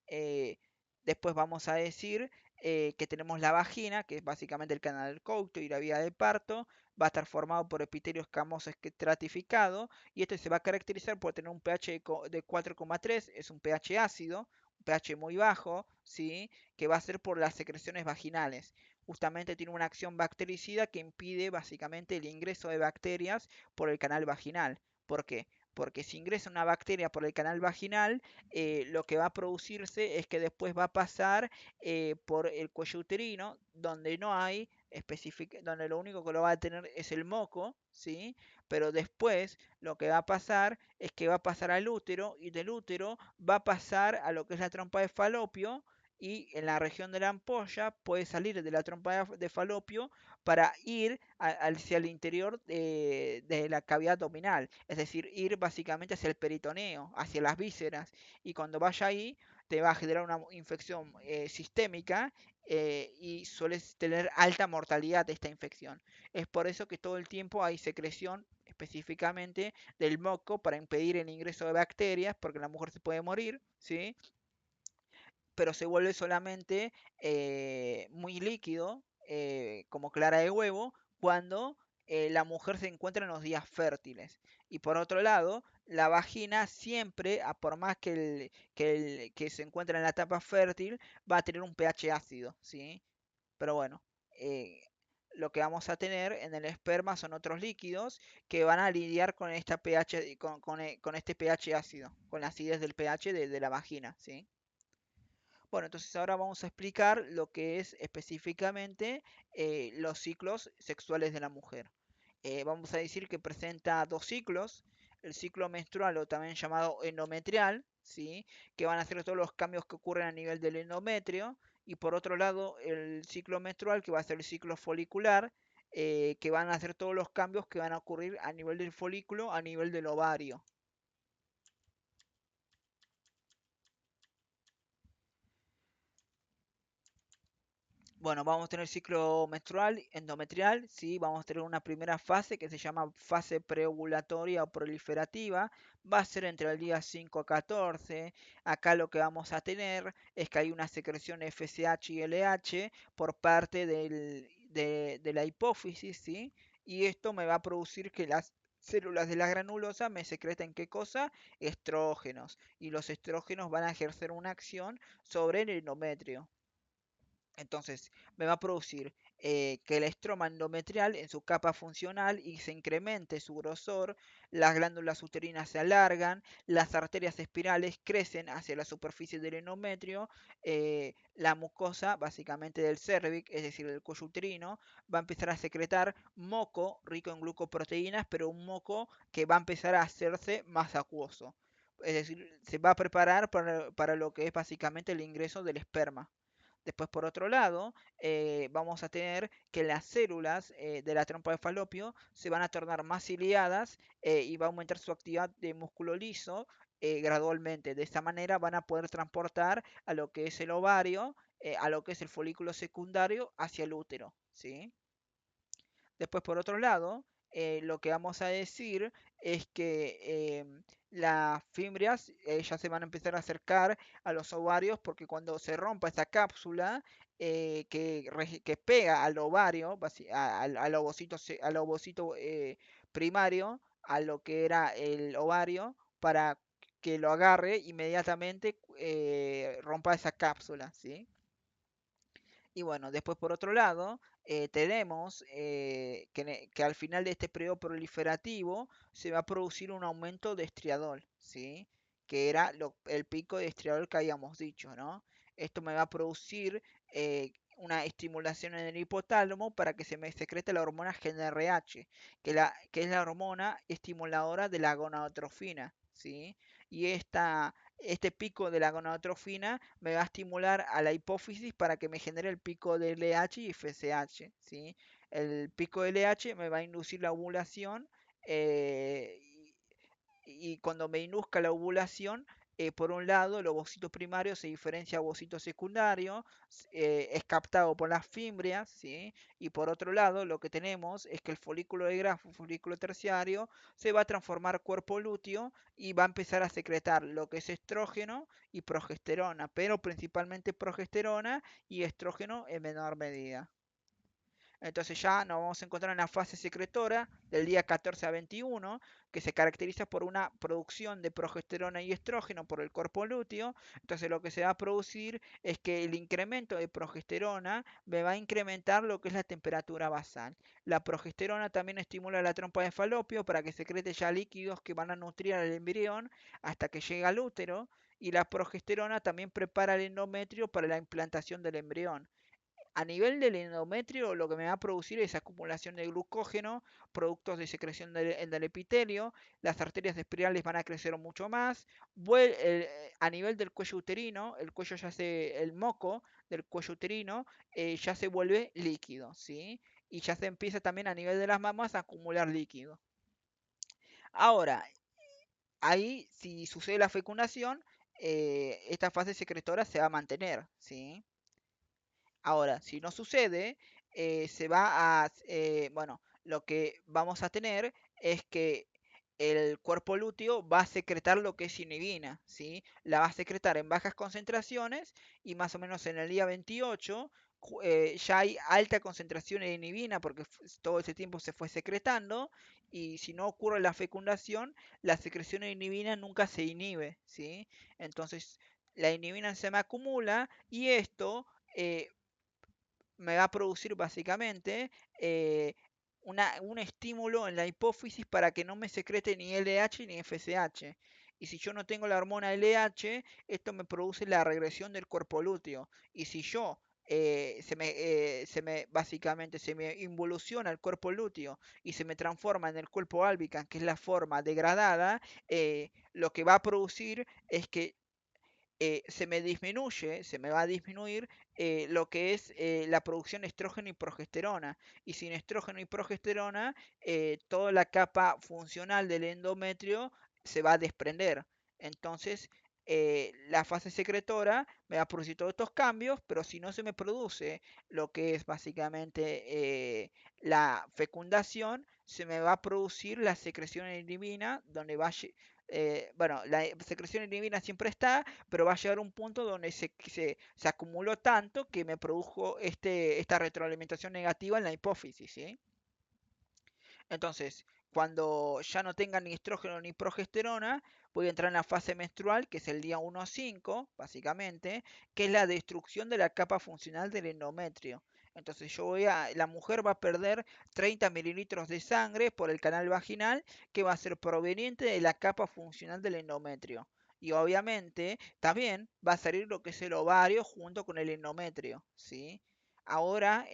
Eh, Después vamos a decir que tenemos la vagina, que es básicamente el canal del couto y la vía de parto. Va a estar formado por epitelio escamoso estratificado y este se va a caracterizar por tener un pH de 4,3, es un pH ácido, un pH muy bajo, ¿sí? Que va a ser por las secreciones vaginales. Justamente tiene una acción bactericida que impide básicamente el ingreso de bacterias por el canal vaginal. ¿Por qué? Porque si ingresa una bacteria por el canal vaginal, lo que va a producirse es que después va a pasar por el cuello uterino, donde no hay donde lo único que lo va a tener es el moco, ¿sí? Pero después lo que va a pasar es que va a pasar al útero y del útero va a pasar a lo que es la trompa de falopio y en la región de la ampolla puede salir de la trompa de falopio para ir hacia el interior de la cavidad abdominal, es decir, ir básicamente hacia el peritoneo, hacia las vísceras, y cuando vaya ahí te va a generar una infección sistémica y sueles tener alta mortalidad de esta infección. Es por eso que todo el tiempo hay secreción específicamente del moco para impedir el ingreso de bacterias, porque la mujer se puede morir, ¿sí? Pero se vuelve solamente muy líquido, como clara de huevo, cuando la mujer se encuentra en los días fértiles. Y por otro lado, la vagina siempre, por más que se encuentra en la etapa fértil, va a tener un pH ácido, ¿sí? Pero bueno, eh, lo que vamos a tener en el esperma son otros líquidos que van a lidiar con esta pH, con este pH ácido, con la acidez del pH de la vagina, ¿sí? Bueno, entonces ahora vamos a explicar lo que es específicamente los ciclos sexuales de la mujer. Vamos a decir que presenta dos ciclos, el ciclo menstrual o también llamado endometrial, ¿sí? Que van a ser todos los cambios que ocurren a nivel del endometrio, y por otro lado el ciclo menstrual que va a ser el ciclo folicular, que van a hacer todos los cambios que van a ocurrir a nivel del folículo, a nivel del ovario. Bueno, vamos a tener ciclo menstrual, endometrial, sí, vamos a tener una primera fase que se llama fase preovulatoria o proliferativa, va a ser entre el día 5 a 14. Acá lo que vamos a tener es que hay una secreción FSH y LH por parte de la hipófisis, ¿sí? Y esto me va a producir que las células de la granulosa me secreten ¿qué cosa? Estrógenos. Y los estrógenos van a ejercer una acción sobre el endometrio. Entonces, me va a producir que el estroma endometrial en su capa funcional y se incremente su grosor, las glándulas uterinas se alargan, las arterias espirales crecen hacia la superficie del endometrio, la mucosa, básicamente del cérvix, es decir, del cuello uterino, va a empezar a secretar moco rico en glucoproteínas, pero un moco que va a empezar a hacerse más acuoso. Es decir, se va a preparar para lo que es básicamente el ingreso del esperma. Después, por otro lado, vamos a tener que las células de la trompa de falopio se van a tornar más ciliadas y va a aumentar su actividad de músculo liso gradualmente. De esta manera van a poder transportar a lo que es el ovario, a lo que es el folículo secundario hacia el útero, ¿sí? Después, por otro lado, lo que vamos a decir es que las fimbrias ya se van a empezar a acercar a los ovarios porque cuando se rompa esa cápsula que pega al ovario, al ovocito, al ovocito primario, a lo que era el ovario, para que lo agarre inmediatamente, rompa esa cápsula, ¿sí? Y bueno, después por otro lado, tenemos que al final de este periodo proliferativo se va a producir un aumento de estriadol, ¿sí? Que era el pico de estriadol que habíamos dicho, ¿no? Esto me va a producir una estimulación en el hipotálamo para que se me secrete la hormona GnRH, que es la hormona estimuladora de la gonadotrofina, ¿sí? Y este pico de la gonadotrofina me va a estimular a la hipófisis para que me genere el pico de LH y FSH, ¿sí? El pico de LH me va a inducir la ovulación eh, y cuando me induzca la ovulación, por un lado, el ovocito primario se diferencia a ovocito secundario, es captado por las fimbrias, ¿sí? Y por otro lado, lo que tenemos es que el folículo de grafo, folículo terciario, se va a transformar cuerpo lúteo y va a empezar a secretar lo que es estrógeno y progesterona, pero principalmente progesterona y estrógeno en menor medida. Entonces ya nos vamos a encontrar en la fase secretora del día 14 a 21, que se caracteriza por una producción de progesterona y estrógeno por el cuerpo lúteo. Entonces lo que se va a producir es que el incremento de progesterona me va a incrementar lo que es la temperatura basal. La progesterona también estimula la trompa de falopio para que secrete ya líquidos que van a nutrir al embrión hasta que llegue al útero. Y la progesterona también prepara el endometrio para la implantación del embrión. A nivel del endometrio, lo que me va a producir es acumulación de glucógeno, productos de secreción del epitelio, las arterias espirales van a crecer mucho más. A nivel del cuello uterino, el moco del cuello uterino ya se vuelve líquido, ¿sí? Y ya se empieza también a nivel de las mamas a acumular líquido. Ahora, ahí, si sucede la fecundación, esta fase secretora se va a mantener, ¿sí? Ahora, si no sucede, bueno, lo que vamos a tener es que el cuerpo lúteo va a secretar lo que es inhibina, ¿sí? La va a secretar en bajas concentraciones y más o menos en el día 28 ya hay alta concentración de inhibina porque todo ese tiempo se fue secretando y si no ocurre la fecundación, la secreción de inhibina nunca se inhibe, ¿sí? Entonces, la inhibina se me acumula y esto eh, me va a producir básicamente eh, un estímulo en la hipófisis para que no me secrete ni LH ni FSH. Y si yo no tengo la hormona LH, esto me produce la regresión del cuerpo lúteo. Y si yo básicamente se me involuciona el cuerpo lúteo y se me transforma en el cuerpo albicans, que es la forma degradada, lo que va a producir es que se me va a disminuir lo que es la producción de estrógeno y progesterona. Y sin estrógeno y progesterona, toda la capa funcional del endometrio se va a desprender. Entonces, la fase secretora me va a producir todos estos cambios, pero si no se me produce lo que es básicamente la fecundación, se me va a producir la secreción inhibina, donde bueno, la secreción inhibina siempre está, pero va a llegar a un punto donde se acumuló tanto que me produjo esta retroalimentación negativa en la hipófisis, ¿sí? Entonces, cuando ya no tenga ni estrógeno ni progesterona, voy a entrar en la fase menstrual, que es el día 1 a 5, básicamente, que es la destrucción de la capa funcional del endometrio. Entonces la mujer va a perder 30 mililitros de sangre por el canal vaginal, que va a ser proveniente de la capa funcional del endometrio. Y obviamente también va a salir lo que es el ovario junto con el endometrio, ¿sí? Ahora,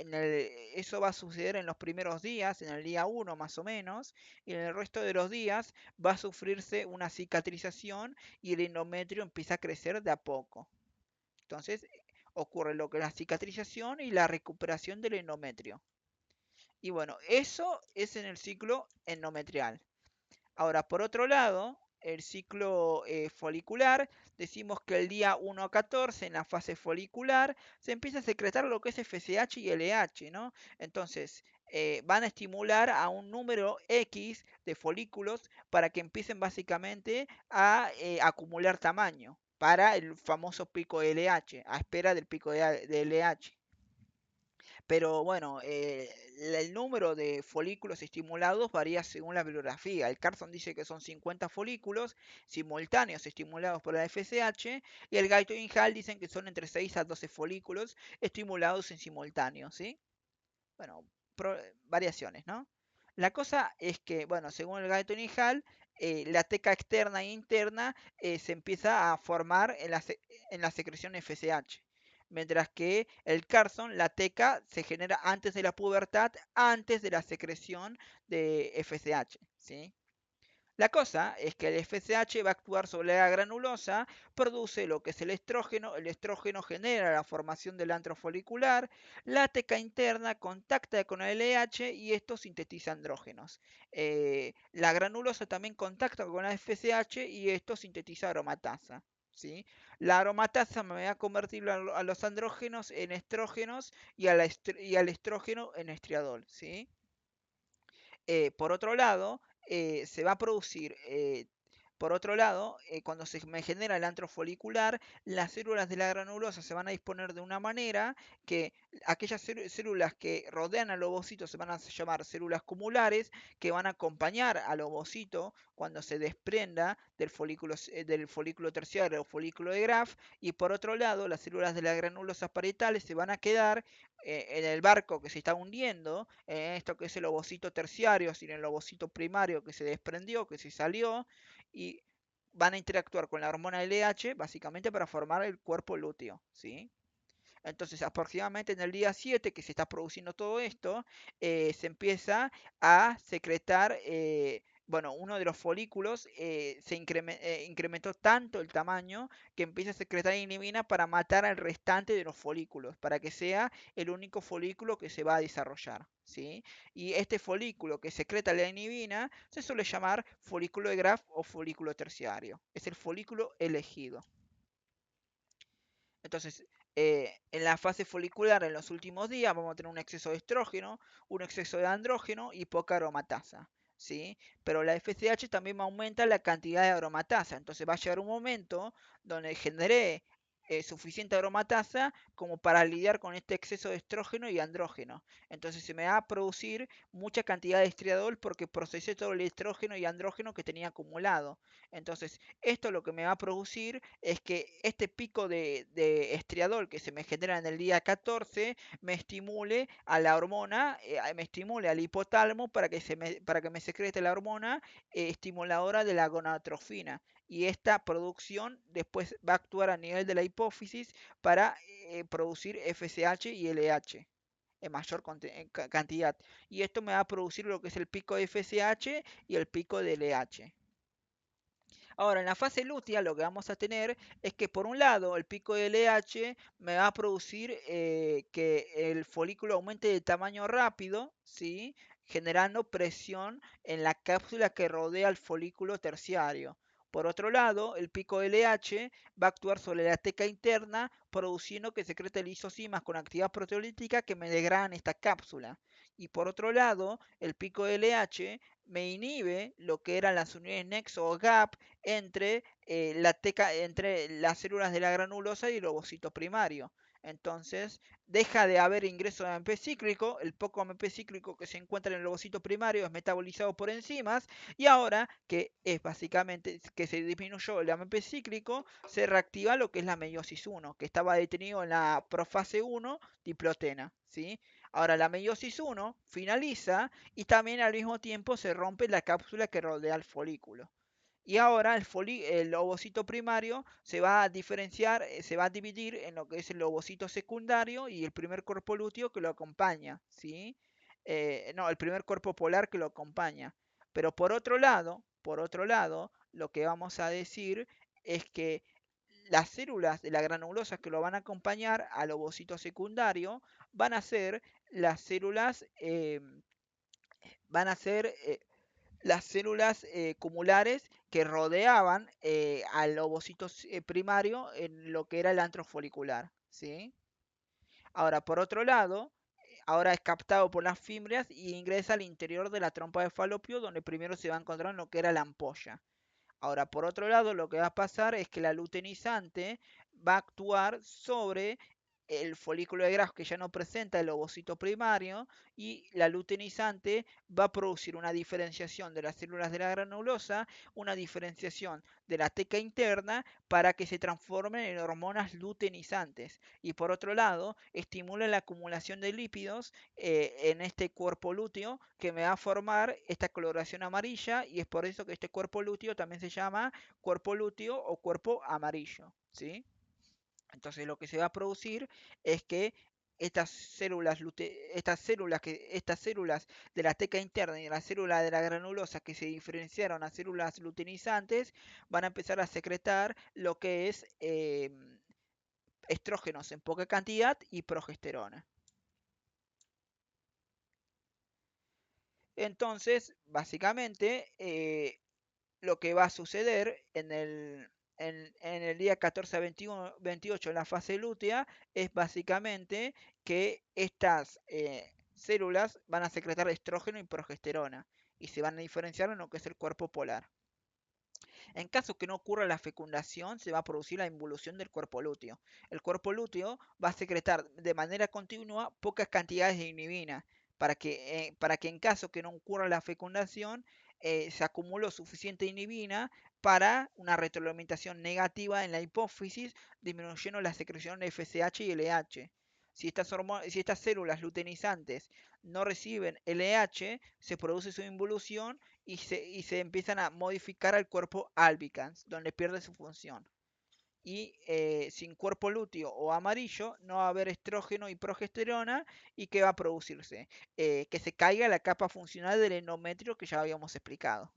eso va a suceder en los primeros días, en el día 1 más o menos, y en el resto de los días va a sufrirse una cicatrización y el endometrio empieza a crecer de a poco. Entonces, ocurre lo que es la cicatrización y la recuperación del endometrio. Y bueno, eso es en el ciclo endometrial. Ahora, por otro lado, el ciclo folicular, decimos que el día 1 a 14, en la fase folicular, se empieza a secretar lo que es FSH y LH, ¿no? Entonces, van a estimular a un número X de folículos para que empiecen básicamente a acumular tamaño para el famoso pico de LH, a espera del pico de LH. Pero bueno, el número de folículos estimulados varía según la bibliografía. El Carson dice que son 50 folículos simultáneos estimulados por la FSH y el Guyton y Hall dicen que son entre 6 a 12 folículos estimulados en simultáneo, ¿sí? Bueno, variaciones, ¿no? La cosa es que, bueno, según el Guyton y Hall, la teca externa e interna se empieza a formar en la secreción FSH. Mientras que el Carson, la teca, se genera antes de la pubertad, antes de la secreción de FSH, ¿sí? La cosa es que el FSH va a actuar sobre la granulosa, produce lo que es el estrógeno genera la formación del antro folicular, la teca interna contacta con el LH y esto sintetiza andrógenos. La granulosa también contacta con la FSH y esto sintetiza aromatasa. ¿Sí? La aromatasa me va a convertir a los andrógenos en estrógenos y al estrógeno en estriadol. ¿Sí? Por otro lado, se va a producir, por otro lado, cuando se me genera el antro folicular, las células de la granulosa se van a disponer de una manera que aquellas células que rodean al ovocito se van a llamar células cumulares, que van a acompañar al ovocito cuando se desprenda del folículo terciario o folículo de Graf, y por otro lado, las células de la granulosa parietales se van a quedar en el barco que se está hundiendo, en esto que es el ovocito terciario, sin el ovocito primario que se desprendió, que se salió, y van a interactuar con la hormona LH básicamente para formar el cuerpo lúteo, ¿sí? Entonces, aproximadamente en el día 7 que se está produciendo todo esto, se empieza a secretar, bueno, uno de los folículos incrementó tanto el tamaño que empieza a secretar inhibina para matar al restante de los folículos, para que sea el único folículo que se va a desarrollar, ¿sí? Y este folículo que secreta la inhibina se suele llamar folículo de Graf o folículo terciario. Es el folículo elegido. Entonces, en la fase folicular, en los últimos días, vamos a tener un exceso de estrógeno, un exceso de andrógeno y poca aromatasa, ¿sí? Pero la FSH también me aumenta la cantidad de aromatasa. Entonces va a llegar un momento donde generé suficiente aromatasa como para lidiar con este exceso de estrógeno y andrógeno. Entonces se me va a producir mucha cantidad de estriadol porque procesé todo el estrógeno y andrógeno que tenía acumulado. Entonces, esto lo que me va a producir es que este pico de estriadol que se me genera en el día 14 me estimule a la hormona, me estimule al hipotálamo para que me secrete la hormona estimuladora de la gonadotrofina. Y esta producción después va a actuar a nivel de la hipófisis para producir FSH y LH en mayor cantidad. Y esto me va a producir lo que es el pico de FSH y el pico de LH. Ahora, en la fase lútea lo que vamos a tener es que por un lado el pico de LH me va a producir que el folículo aumente de tamaño rápido, ¿sí? Generando presión en la cápsula que rodea al folículo terciario. Por otro lado, el pico LH va a actuar sobre la teca interna, produciendo que secrete lisocimas con actividad proteolítica que me degradan esta cápsula. Y por otro lado, el pico LH me inhibe lo que eran las uniones nexo o gap entre, entre las células de la granulosa y el ovocito primario. Entonces, deja de haber ingreso de AMP cíclico, el poco AMP cíclico que se encuentra en el ovocito primario es metabolizado por enzimas, y ahora que es básicamente que se disminuyó el AMP cíclico, se reactiva lo que es la meiosis 1, que estaba detenido en la profase 1, diplotena, ¿sí? Ahora la meiosis 1 finaliza y también al mismo tiempo se rompe la cápsula que rodea el folículo. Y ahora el ovocito primario se va a diferenciar, se va a dividir en lo que es el ovocito secundario y el primer cuerpo lúteo que lo acompaña, ¿sí? No, el primer cuerpo polar que lo acompaña. Pero por otro lado, lo que vamos a decir es que las células de la granulosa que lo van a acompañar al ovocito secundario van a ser las células, van a ser las células cumulares que rodeaban al ovocito primario en lo que era el antro folicular, ¿sí? Ahora, por otro lado, ahora es captado por las fimbrias y ingresa al interior de la trompa de falopio, donde primero se va a encontrar en lo que era la ampolla. Ahora, por otro lado, lo que va a pasar es que la luteinizante va a actuar sobre el folículo de Graf que ya no presenta el ovocito primario, y la luteinizante va a producir una diferenciación de las células de la granulosa, una diferenciación de la teca interna para que se transformen en hormonas luteinizantes. Y por otro lado, estimula la acumulación de lípidos en este cuerpo lúteo que me va a formar esta coloración amarilla, y es por eso que este cuerpo lúteo también se llama cuerpo lúteo o cuerpo amarillo, ¿sí? Entonces lo que se va a producir es que estas células de la teca interna y de la célula de la granulosa que se diferenciaron a células luteinizantes van a empezar a secretar lo que es estrógenos en poca cantidad y progesterona. Entonces, básicamente, lo que va a suceder en el día 14 a 21, 28 en la fase lútea es básicamente que estas células van a secretar estrógeno y progesterona y se van a diferenciar en lo que es el cuerpo polar. En caso que no ocurra la fecundación, se va a producir la involución del cuerpo lúteo. El cuerpo lúteo va a secretar de manera continua pocas cantidades de inhibina para que en caso que no ocurra la fecundación, se acumule suficiente inhibina para una retroalimentación negativa en la hipófisis, disminuyendo la secreción de FSH y LH. Si estas células luteinizantes no reciben LH, se produce su involución y se empiezan a modificar al cuerpo albicans, donde pierde su función. Y sin cuerpo lúteo o amarillo no va a haber estrógeno y progesterona. ¿Y qué va a producirse? Que se caiga la capa funcional del endometrio que ya habíamos explicado.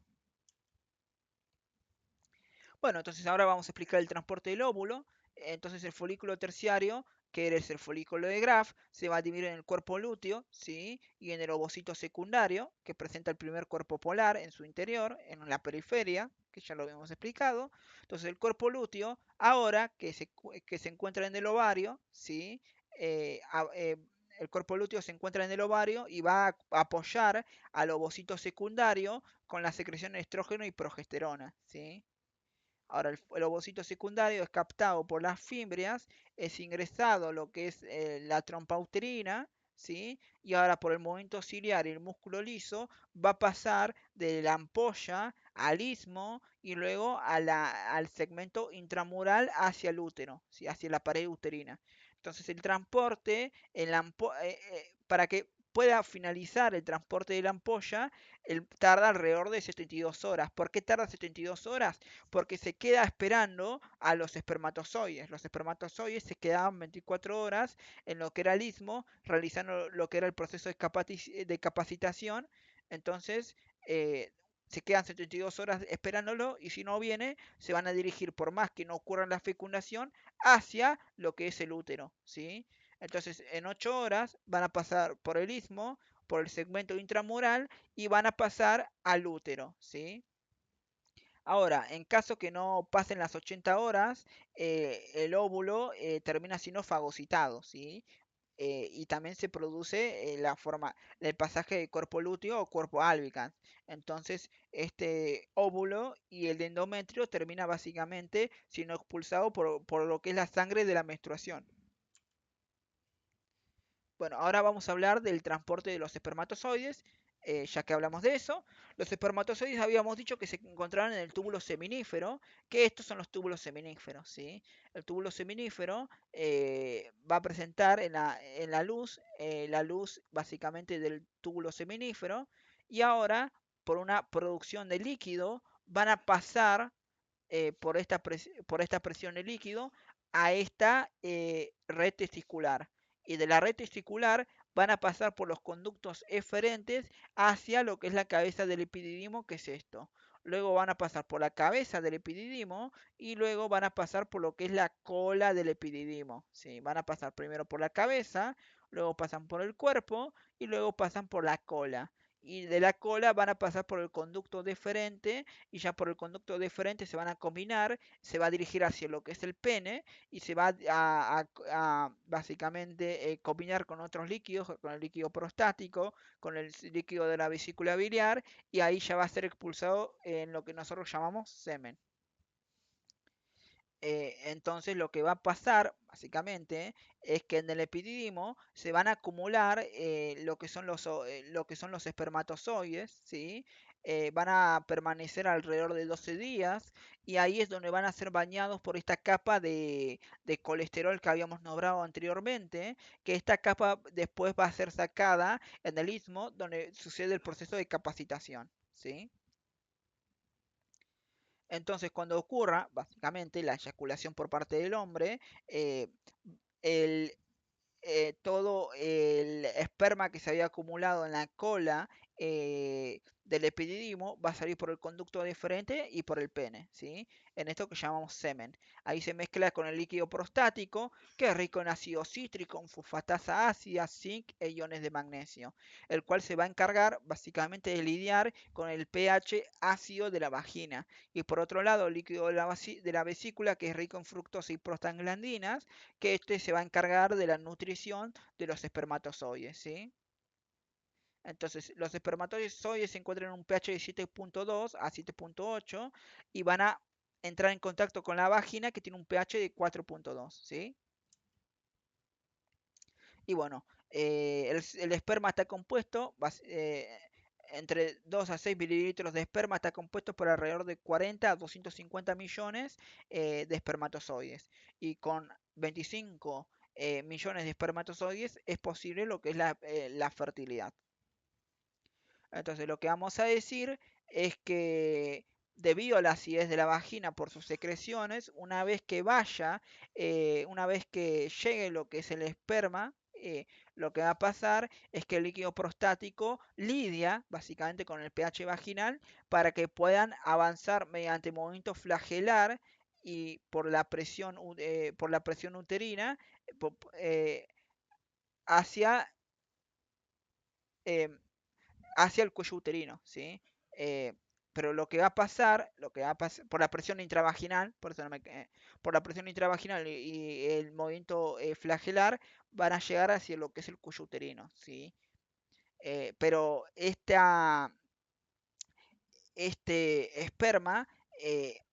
Bueno, entonces ahora vamos a explicar el transporte del óvulo. Entonces el folículo terciario, que es el folículo de Graf, se va a dividir en el cuerpo lúteo, ¿sí? Y en el ovocito secundario, que presenta el primer cuerpo polar en su interior, en la periferia, que ya lo habíamos explicado. Entonces el cuerpo lúteo, ahora que se encuentra en el ovario, ¿sí? El cuerpo lúteo se encuentra en el ovario y va a apoyar al ovocito secundario con la secreción de estrógeno y progesterona, ¿sí? Ahora, el ovocito secundario es captado por las fimbrias, es ingresado lo que es la trompa uterina, ¿sí? Y ahora por el movimiento ciliar y el músculo liso va a pasar de la ampolla al istmo y luego al segmento intramural hacia el útero, ¿sí? Hacia la pared uterina. Entonces el transporte para que pueda finalizar el transporte de la ampolla, tarda alrededor de 72 horas. ¿Por qué tarda 72 horas? Porque se queda esperando a los espermatozoides. Los espermatozoides se quedaban 24 horas en lo que era el istmo, realizando lo que era el proceso de capacitación. Entonces, se quedan 72 horas esperándolo, y si no viene, se van a dirigir, por más que no ocurra la fecundación, hacia lo que es el útero, ¿sí? Entonces, en 8 horas van a pasar por el istmo, por el segmento intramural, y van a pasar al útero, ¿sí? Ahora, en caso que no pasen las 80 horas, el óvulo termina siendo fagocitado, ¿sí? Y también se produce el pasaje de cuerpo lúteo o cuerpo albicans. Entonces, este óvulo y el endometrio termina básicamente siendo expulsado por lo que es la sangre de la menstruación. Bueno, ahora vamos a hablar del transporte de los espermatozoides, ya que hablamos de eso. Los espermatozoides habíamos dicho que se encontraban en el túbulo seminífero, que estos son los túbulos seminíferos, ¿sí? El túbulo seminífero va a presentar la luz básicamente del túbulo seminífero, y ahora, por una producción de líquido, van a pasar por esta presión de líquido a esta red testicular. Y de la red testicular van a pasar por los conductos eferentes hacia lo que es la cabeza del epididimo, que es esto. Luego van a pasar por la cabeza del epididimo y luego van a pasar por lo que es la cola del epididimo. ¿Sí? Van a pasar primero por la cabeza, luego pasan por el cuerpo y luego pasan por la cola. Y de la cola van a pasar por el conducto deferente y ya por el conducto deferente se van a combinar, se va a dirigir hacia lo que es el pene y se va a básicamente combinar con otros líquidos, con el líquido prostático, con el líquido de la vesícula biliar, y ahí ya va a ser expulsado en lo que nosotros llamamos semen. Entonces lo que va a pasar básicamente es que en el epididimo se van a acumular lo que son los espermatozoides, ¿sí? Van a permanecer alrededor de 12 días y ahí es donde van a ser bañados por esta capa de colesterol que habíamos nombrado anteriormente, que esta capa después va a ser sacada en el istmo donde sucede el proceso de capacitación, ¿sí? Entonces, cuando ocurra, básicamente, la eyaculación por parte del hombre, eh, el, todo el esperma que se había acumulado en la cola del epididimo va a salir por el conducto deferente y por el pene, ¿sí? En esto que llamamos semen. Ahí se mezcla con el líquido prostático, que es rico en ácido cítrico, en fosfatasa ácida, zinc e iones de magnesio, el cual se va a encargar básicamente de lidiar con el pH ácido de la vagina. Y por otro lado, el líquido de la vesícula, que es rico en fructosa y prostaglandinas, que este se va a encargar de la nutrición de los espermatozoides, ¿sí? Entonces, los espermatozoides se encuentran en un pH de 7.2 a 7.8 y van a entrar en contacto con la vagina, que tiene un pH de 4.2, ¿sí? Y bueno, el esperma está compuesto, entre 2 a 6 mililitros de esperma está compuesto por alrededor de 40 a 250 millones de espermatozoides. Y con 25 millones de espermatozoides es posible lo que es la fertilidad. Entonces lo que vamos a decir es que debido a la acidez de la vagina por sus secreciones, una vez que llegue lo que es el esperma, lo que va a pasar es que el líquido prostático lidia básicamente con el pH vaginal para que puedan avanzar mediante movimiento flagelar y por la presión uterina eh, hacia em, hacia el cuello uterino, ¿sí? Eh, pero lo que va a pasar por la presión intravaginal, por eso no por la presión intravaginal y el movimiento flagelar van a llegar hacia lo que es el cuello uterino, ¿sí? Pero este esperma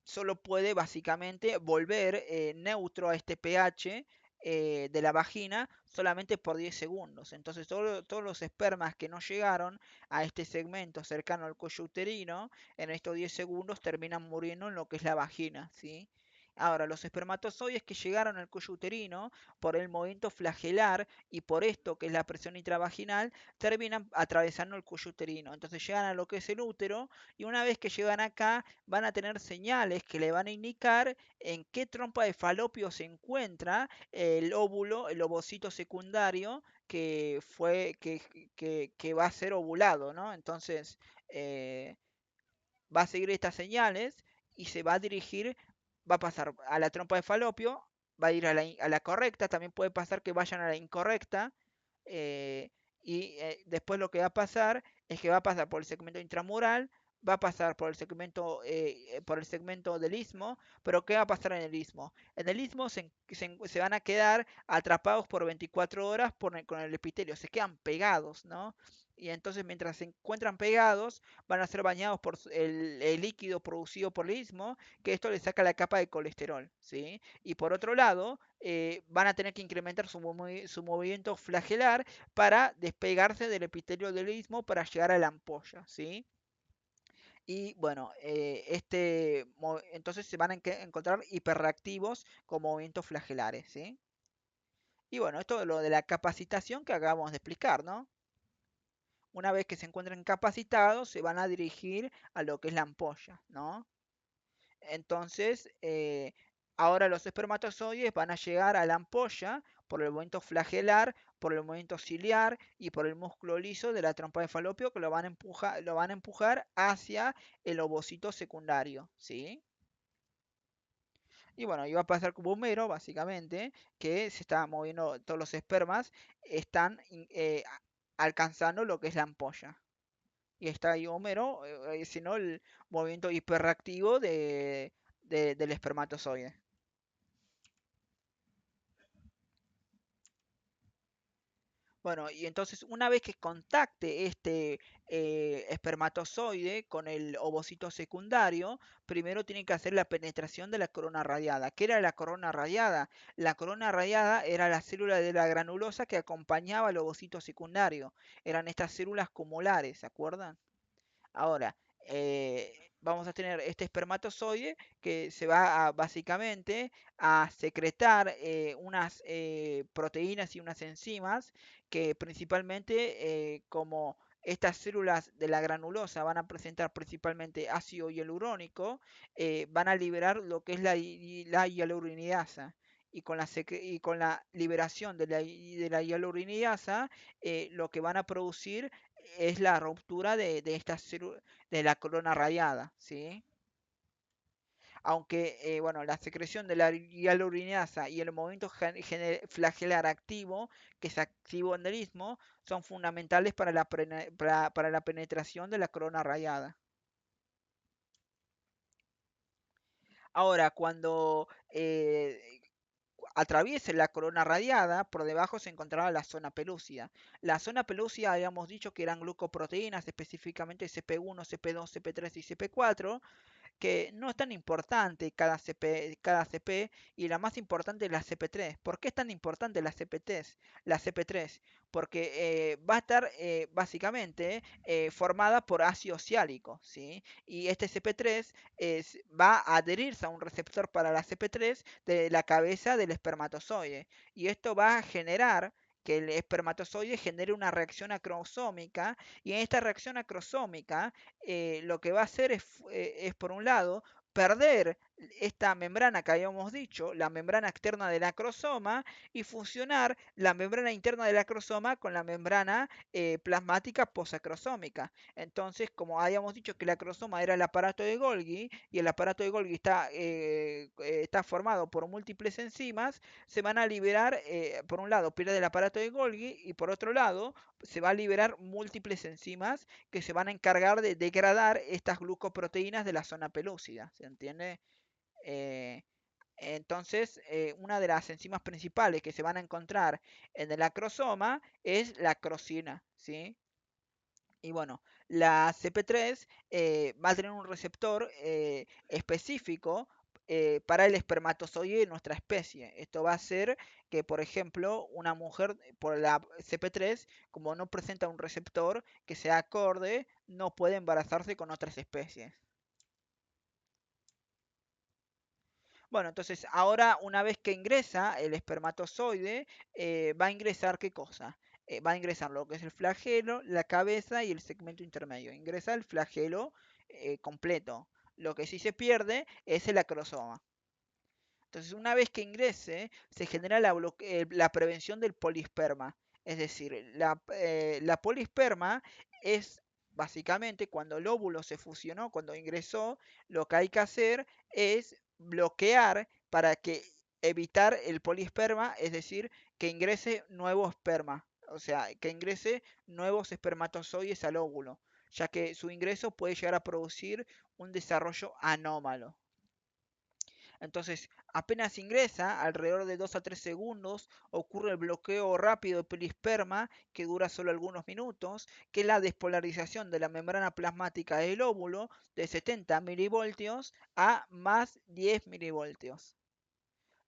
solo puede básicamente volver neutro a este pH de la vagina solamente por 10 segundos. Entonces todos los espermas que no llegaron a este segmento cercano al cuello uterino, en estos 10 segundos terminan muriendo en lo que es la vagina, ¿sí? Ahora, los espermatozoides que llegaron al cuello uterino por el movimiento flagelar y por esto que es la presión intravaginal, terminan atravesando el cuello uterino. Entonces llegan a lo que es el útero y una vez que llegan acá van a tener señales que le van a indicar en qué trompa de falopio se encuentra el óvulo, el ovocito secundario que va a ser ovulado, ¿no? Entonces va a seguir estas señales y se va a dirigir, va a pasar a la trompa de falopio, va a ir a la correcta, también puede pasar que vayan a la incorrecta, eh, y después lo que va a pasar es que va a pasar por el segmento intramural, va a pasar por el segmento del istmo, pero ¿qué va a pasar en el istmo? En el istmo se van a quedar atrapados por 24 horas con el epitelio, se quedan pegados, ¿no? Y entonces mientras se encuentran pegados, van a ser bañados por el líquido producido por el istmo, que esto le saca la capa de colesterol, ¿sí? Y por otro lado, van a tener que incrementar su movimiento flagelar para despegarse del epitelio del istmo para llegar a la ampolla, ¿sí? Y bueno, entonces se van a encontrar hiperreactivos con movimientos flagelares, ¿sí? Y bueno, esto es lo de la capacitación que acabamos de explicar, ¿no? Una vez que se encuentren capacitados, se van a dirigir a lo que es la ampolla, ¿no? Entonces, ahora los espermatozoides van a llegar a la ampolla por el movimiento flagelar, por el movimiento ciliar y por el músculo liso de la trompa de falopio que lo van a empujar hacia el ovocito secundario, ¿sí? Y bueno, iba a pasar como Homero, básicamente, que se está moviendo, todos los espermas están alcanzando lo que es la ampolla. Y está ahí Homero, sino el movimiento hiperreactivo del espermatozoide. Bueno, y entonces una vez que contacte este espermatozoide con el ovocito secundario, primero tiene que hacer la penetración de la corona radiada. ¿Qué era la corona radiada? La corona radiada era la célula de la granulosa que acompañaba al ovocito secundario. Eran estas células cumulares, ¿se acuerdan? Ahora, vamos a tener este espermatozoide que se va a, básicamente a secretar unas proteínas y unas enzimas que principalmente como estas células de la granulosa van a presentar principalmente ácido hialurónico, van a liberar lo que es la hialuronidasa. Y con la liberación de la hialuronidasa, lo que van a producir es la ruptura de de la corona radiada, ¿sí? Aunque, bueno, la secreción de la hialuronidasa y el movimiento flagelar activo, que se activó en el istmo, son fundamentales para para la penetración de la corona radiada. Ahora, cuando atraviese la corona radiada, por debajo se encontrará la zona pelúcida. La zona pelúcida habíamos dicho que eran glucoproteínas, específicamente CP1, CP2, CP3 y CP4, que no es tan importante cada CP y la más importante es la CP3. ¿Por qué es tan importante la CP3? La CP3, porque va a estar básicamente formada por ácido ciálico, ¿sí? Y este CP3 va a adherirse a un receptor para la CP3 de la cabeza del espermatozoide. Y esto va a generar que el espermatozoide genere una reacción acrosómica y en esta reacción acrosómica lo que va a hacer es, por un lado, perder esta membrana que habíamos dicho, la membrana externa del acrosoma, y fusionar la membrana interna del acrosoma con la membrana plasmática posacrosómica. Entonces, como habíamos dicho que el acrosoma era el aparato de Golgi, y el aparato de Golgi está formado por múltiples enzimas, se van a liberar, por un lado, pierde el aparato de Golgi, y por otro lado, se va a liberar múltiples enzimas que se van a encargar de degradar estas glucoproteínas de la zona pelúcida, ¿se entiende? Eh, entonces, una de las enzimas principales que se van a encontrar en el acrosoma es la acrosina, ¿sí? Y bueno, la CP3 va a tener un receptor específico para el espermatozoide de nuestra especie. Esto va a hacer que, por ejemplo, una mujer por la CP3, como no presenta un receptor que sea acorde, no puede embarazarse con otras especies. Bueno, entonces ahora una vez que ingresa el espermatozoide, va a ingresar ¿qué cosa? Va a ingresar lo que es el flagelo, la cabeza y el segmento intermedio. Ingresa el flagelo completo. Lo que sí se pierde es el acrosoma. Entonces, una vez que ingrese, se genera la prevención del polisperma. Es decir, la polisperma es básicamente cuando el óvulo se fusionó, cuando ingresó, lo que hay que hacer es bloquear para que evitar el polisperma, es decir, que ingrese nuevo esperma, o sea, que ingrese nuevos espermatozoides al óvulo. ya que su ingreso puede llegar a producir un desarrollo anómalo. Entonces, apenas ingresa, alrededor de 2 a 3 segundos, ocurre el bloqueo rápido del perisperma, que dura solo algunos minutos, que es la despolarización de la membrana plasmática del óvulo de 70 milivoltios a más 10 milivoltios.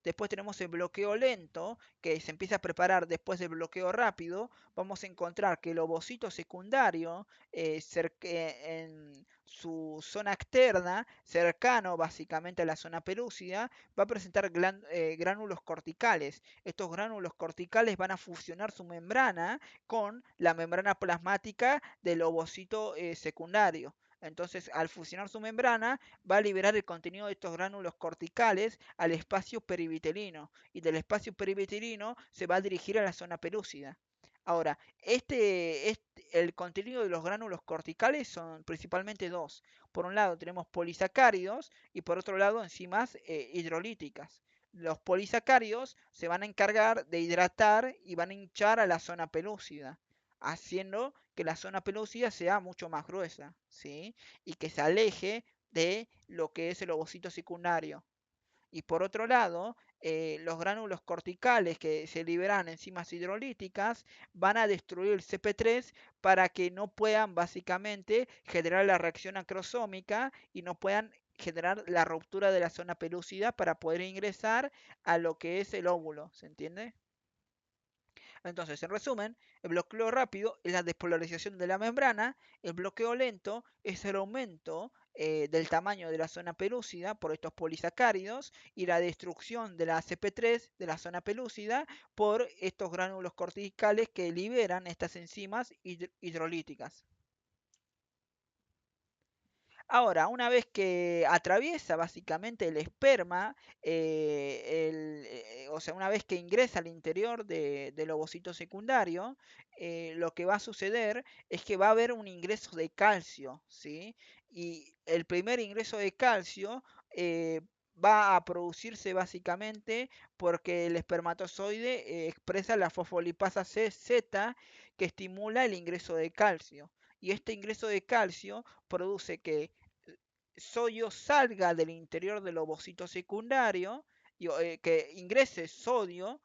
Después tenemos el bloqueo lento, que se empieza a preparar después del bloqueo rápido. Vamos a encontrar que el ovocito secundario, en su zona externa, cercano básicamente a la zona pelúcida, va a presentar gránulos corticales. Estos gránulos corticales van a fusionar su membrana con la membrana plasmática del ovocito secundario. Entonces, al fusionar su membrana, va a liberar el contenido de estos gránulos corticales al espacio perivitelino, y del espacio perivitelino se va a dirigir a la zona pelúcida. Ahora, el contenido de los gránulos corticales son principalmente dos. Por un lado tenemos polisacáridos y por otro lado enzimas hidrolíticas. Los polisacáridos se van a encargar de hidratar y van a hinchar a la zona pelúcida, haciendo que la zona pelúcida sea mucho más gruesa, ¿sí? Y que se aleje de lo que es el ovocito secundario. Y por otro lado, los gránulos corticales que se liberan enzimas hidrolíticas van a destruir el CP3 para que no puedan básicamente generar la reacción acrosómica y no puedan generar la ruptura de la zona pelúcida para poder ingresar a lo que es el óvulo, ¿se entiende? Entonces, en resumen, el bloqueo rápido es la despolarización de la membrana, el bloqueo lento es el aumento del tamaño de la zona pelúcida por estos polisacáridos y la destrucción de la CP3 de la zona pelúcida por estos gránulos corticales que liberan estas enzimas hidrolíticas. Ahora, una vez que atraviesa básicamente el esperma, o sea, una vez que ingresa al interior del ovocito secundario, lo que va a suceder es que va a haber un ingreso de calcio, ¿sí? Y el primer ingreso de calcio va a producirse básicamente porque el espermatozoide expresa la fosfolipasa CZ que estimula el ingreso de calcio. Y este ingreso de calcio produce que sodio salga del interior del ovocito secundario, que ingrese sodio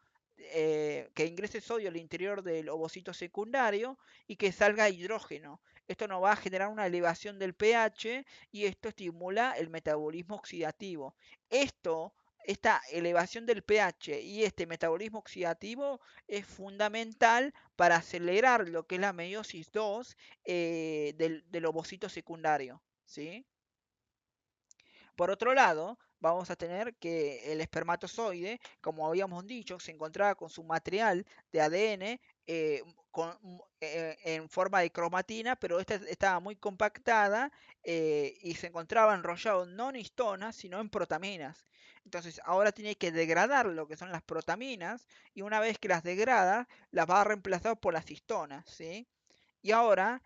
al interior del ovocito secundario y que salga hidrógeno. Esto nos va a generar una elevación del pH y esto estimula el metabolismo oxidativo. Esta elevación del pH y este metabolismo oxidativo es fundamental para acelerar lo que es la meiosis 2 del ovocito secundario, ¿sí? Por otro lado, vamos a tener que el espermatozoide, como habíamos dicho, se encontraba con su material de ADN en forma de cromatina, pero esta estaba muy compactada y se encontraba enrollado no en histonas, sino en protaminas. Entonces, ahora tiene que degradar lo que son las protaminas y una vez que las degrada, las va a reemplazar por las histonas, ¿sí? Y ahora,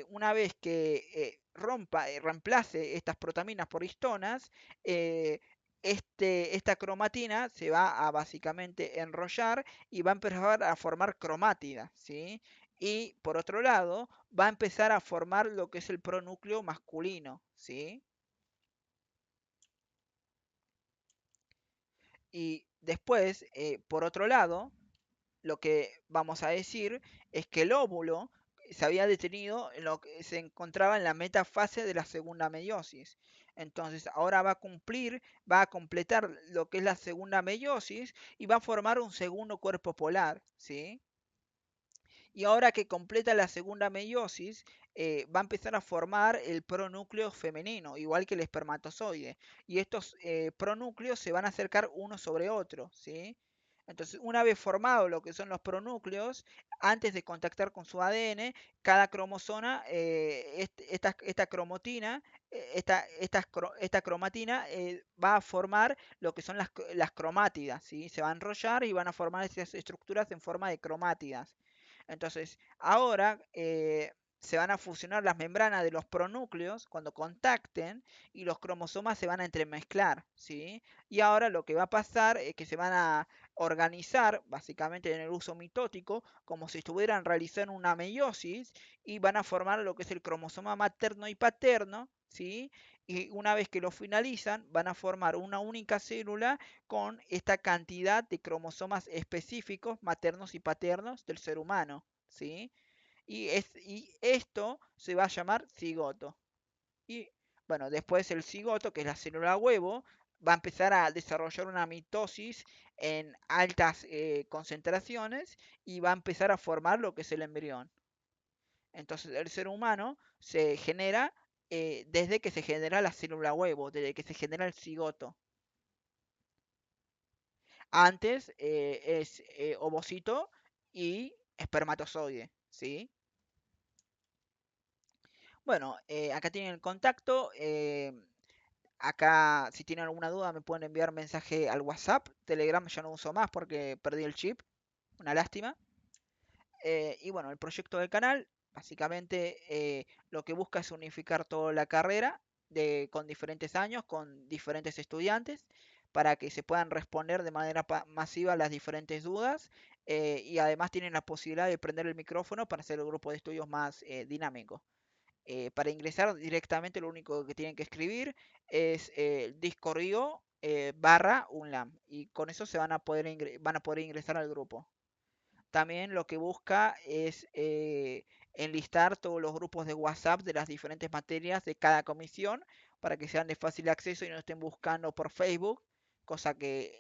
una vez que reemplace estas protaminas por histonas, esta cromatina se va a básicamente enrollar y va a empezar a formar cromátidas, ¿sí? Y por otro lado, va a empezar a formar lo que es el pronúcleo masculino, ¿sí? Y después, por otro lado, lo que vamos a decir es que el óvulo se había detenido en lo que se encontraba en la metafase de la segunda meiosis. Entonces ahora va a completar lo que es la segunda meiosis y va a formar un segundo cuerpo polar, ¿sí? Y ahora que completa la segunda meiosis, va a empezar a formar el pronúcleo femenino, igual que el espermatozoide. Y estos pronúcleos se van a acercar uno sobre otro, ¿sí? Entonces, una vez formado lo que son los pronúcleos, antes de contactar con su ADN, cada cromosoma, esta cromatina, esta cromatina va a formar lo que son las cromátidas, ¿sí? Se va a enrollar y van a formar esas estructuras en forma de cromátidas. Entonces, ahora se van a fusionar las membranas de los pronúcleos cuando contacten y los cromosomas se van a entremezclar, ¿sí? Y ahora lo que va a pasar es que se van a organizar, básicamente en el uso mitótico, como si estuvieran realizando una meiosis y van a formar lo que es el cromosoma materno y paterno, ¿sí? Y una vez que lo finalizan, van a formar una única célula con esta cantidad de cromosomas específicos maternos y paternos del ser humano, ¿sí? Y esto se va a llamar cigoto. Y bueno, después el cigoto, que es la célula huevo, va a empezar a desarrollar una mitosis en altas concentraciones y va a empezar a formar lo que es el embrión. Entonces el ser humano se genera desde que se genera la célula huevo, desde que se genera el cigoto. Antes es ovocito y espermatozoide, ¿sí? Bueno, acá tienen el contacto. Acá, si tienen alguna duda, me pueden enviar mensaje al WhatsApp. Telegram ya no uso más porque perdí el chip. Una lástima. Y bueno, el proyecto del canal, básicamente lo que busca es unificar toda la carrera con diferentes años, con diferentes estudiantes, para que se puedan responder de manera masiva las diferentes dudas. Y además tienen la posibilidad de prender el micrófono para hacer el grupo de estudios más dinámico. Para ingresar directamente lo único que tienen que escribir es Discord.io barra Unlam y con eso se van a poder ingresar al grupo. También lo que busca es enlistar todos los grupos de WhatsApp de las diferentes materias de cada comisión para que sean de fácil acceso y no estén buscando por Facebook, cosa que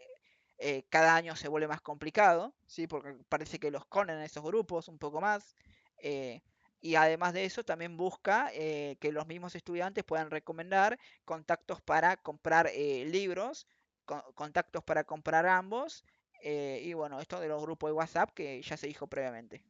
cada año se vuelve más complicado, ¿sí? Porque parece que los conen esos grupos un poco más. eh, y además de eso, también busca que los mismos estudiantes puedan recomendar contactos para comprar libros, contactos para comprar ambos y bueno, esto de los grupos de WhatsApp que ya se dijo previamente.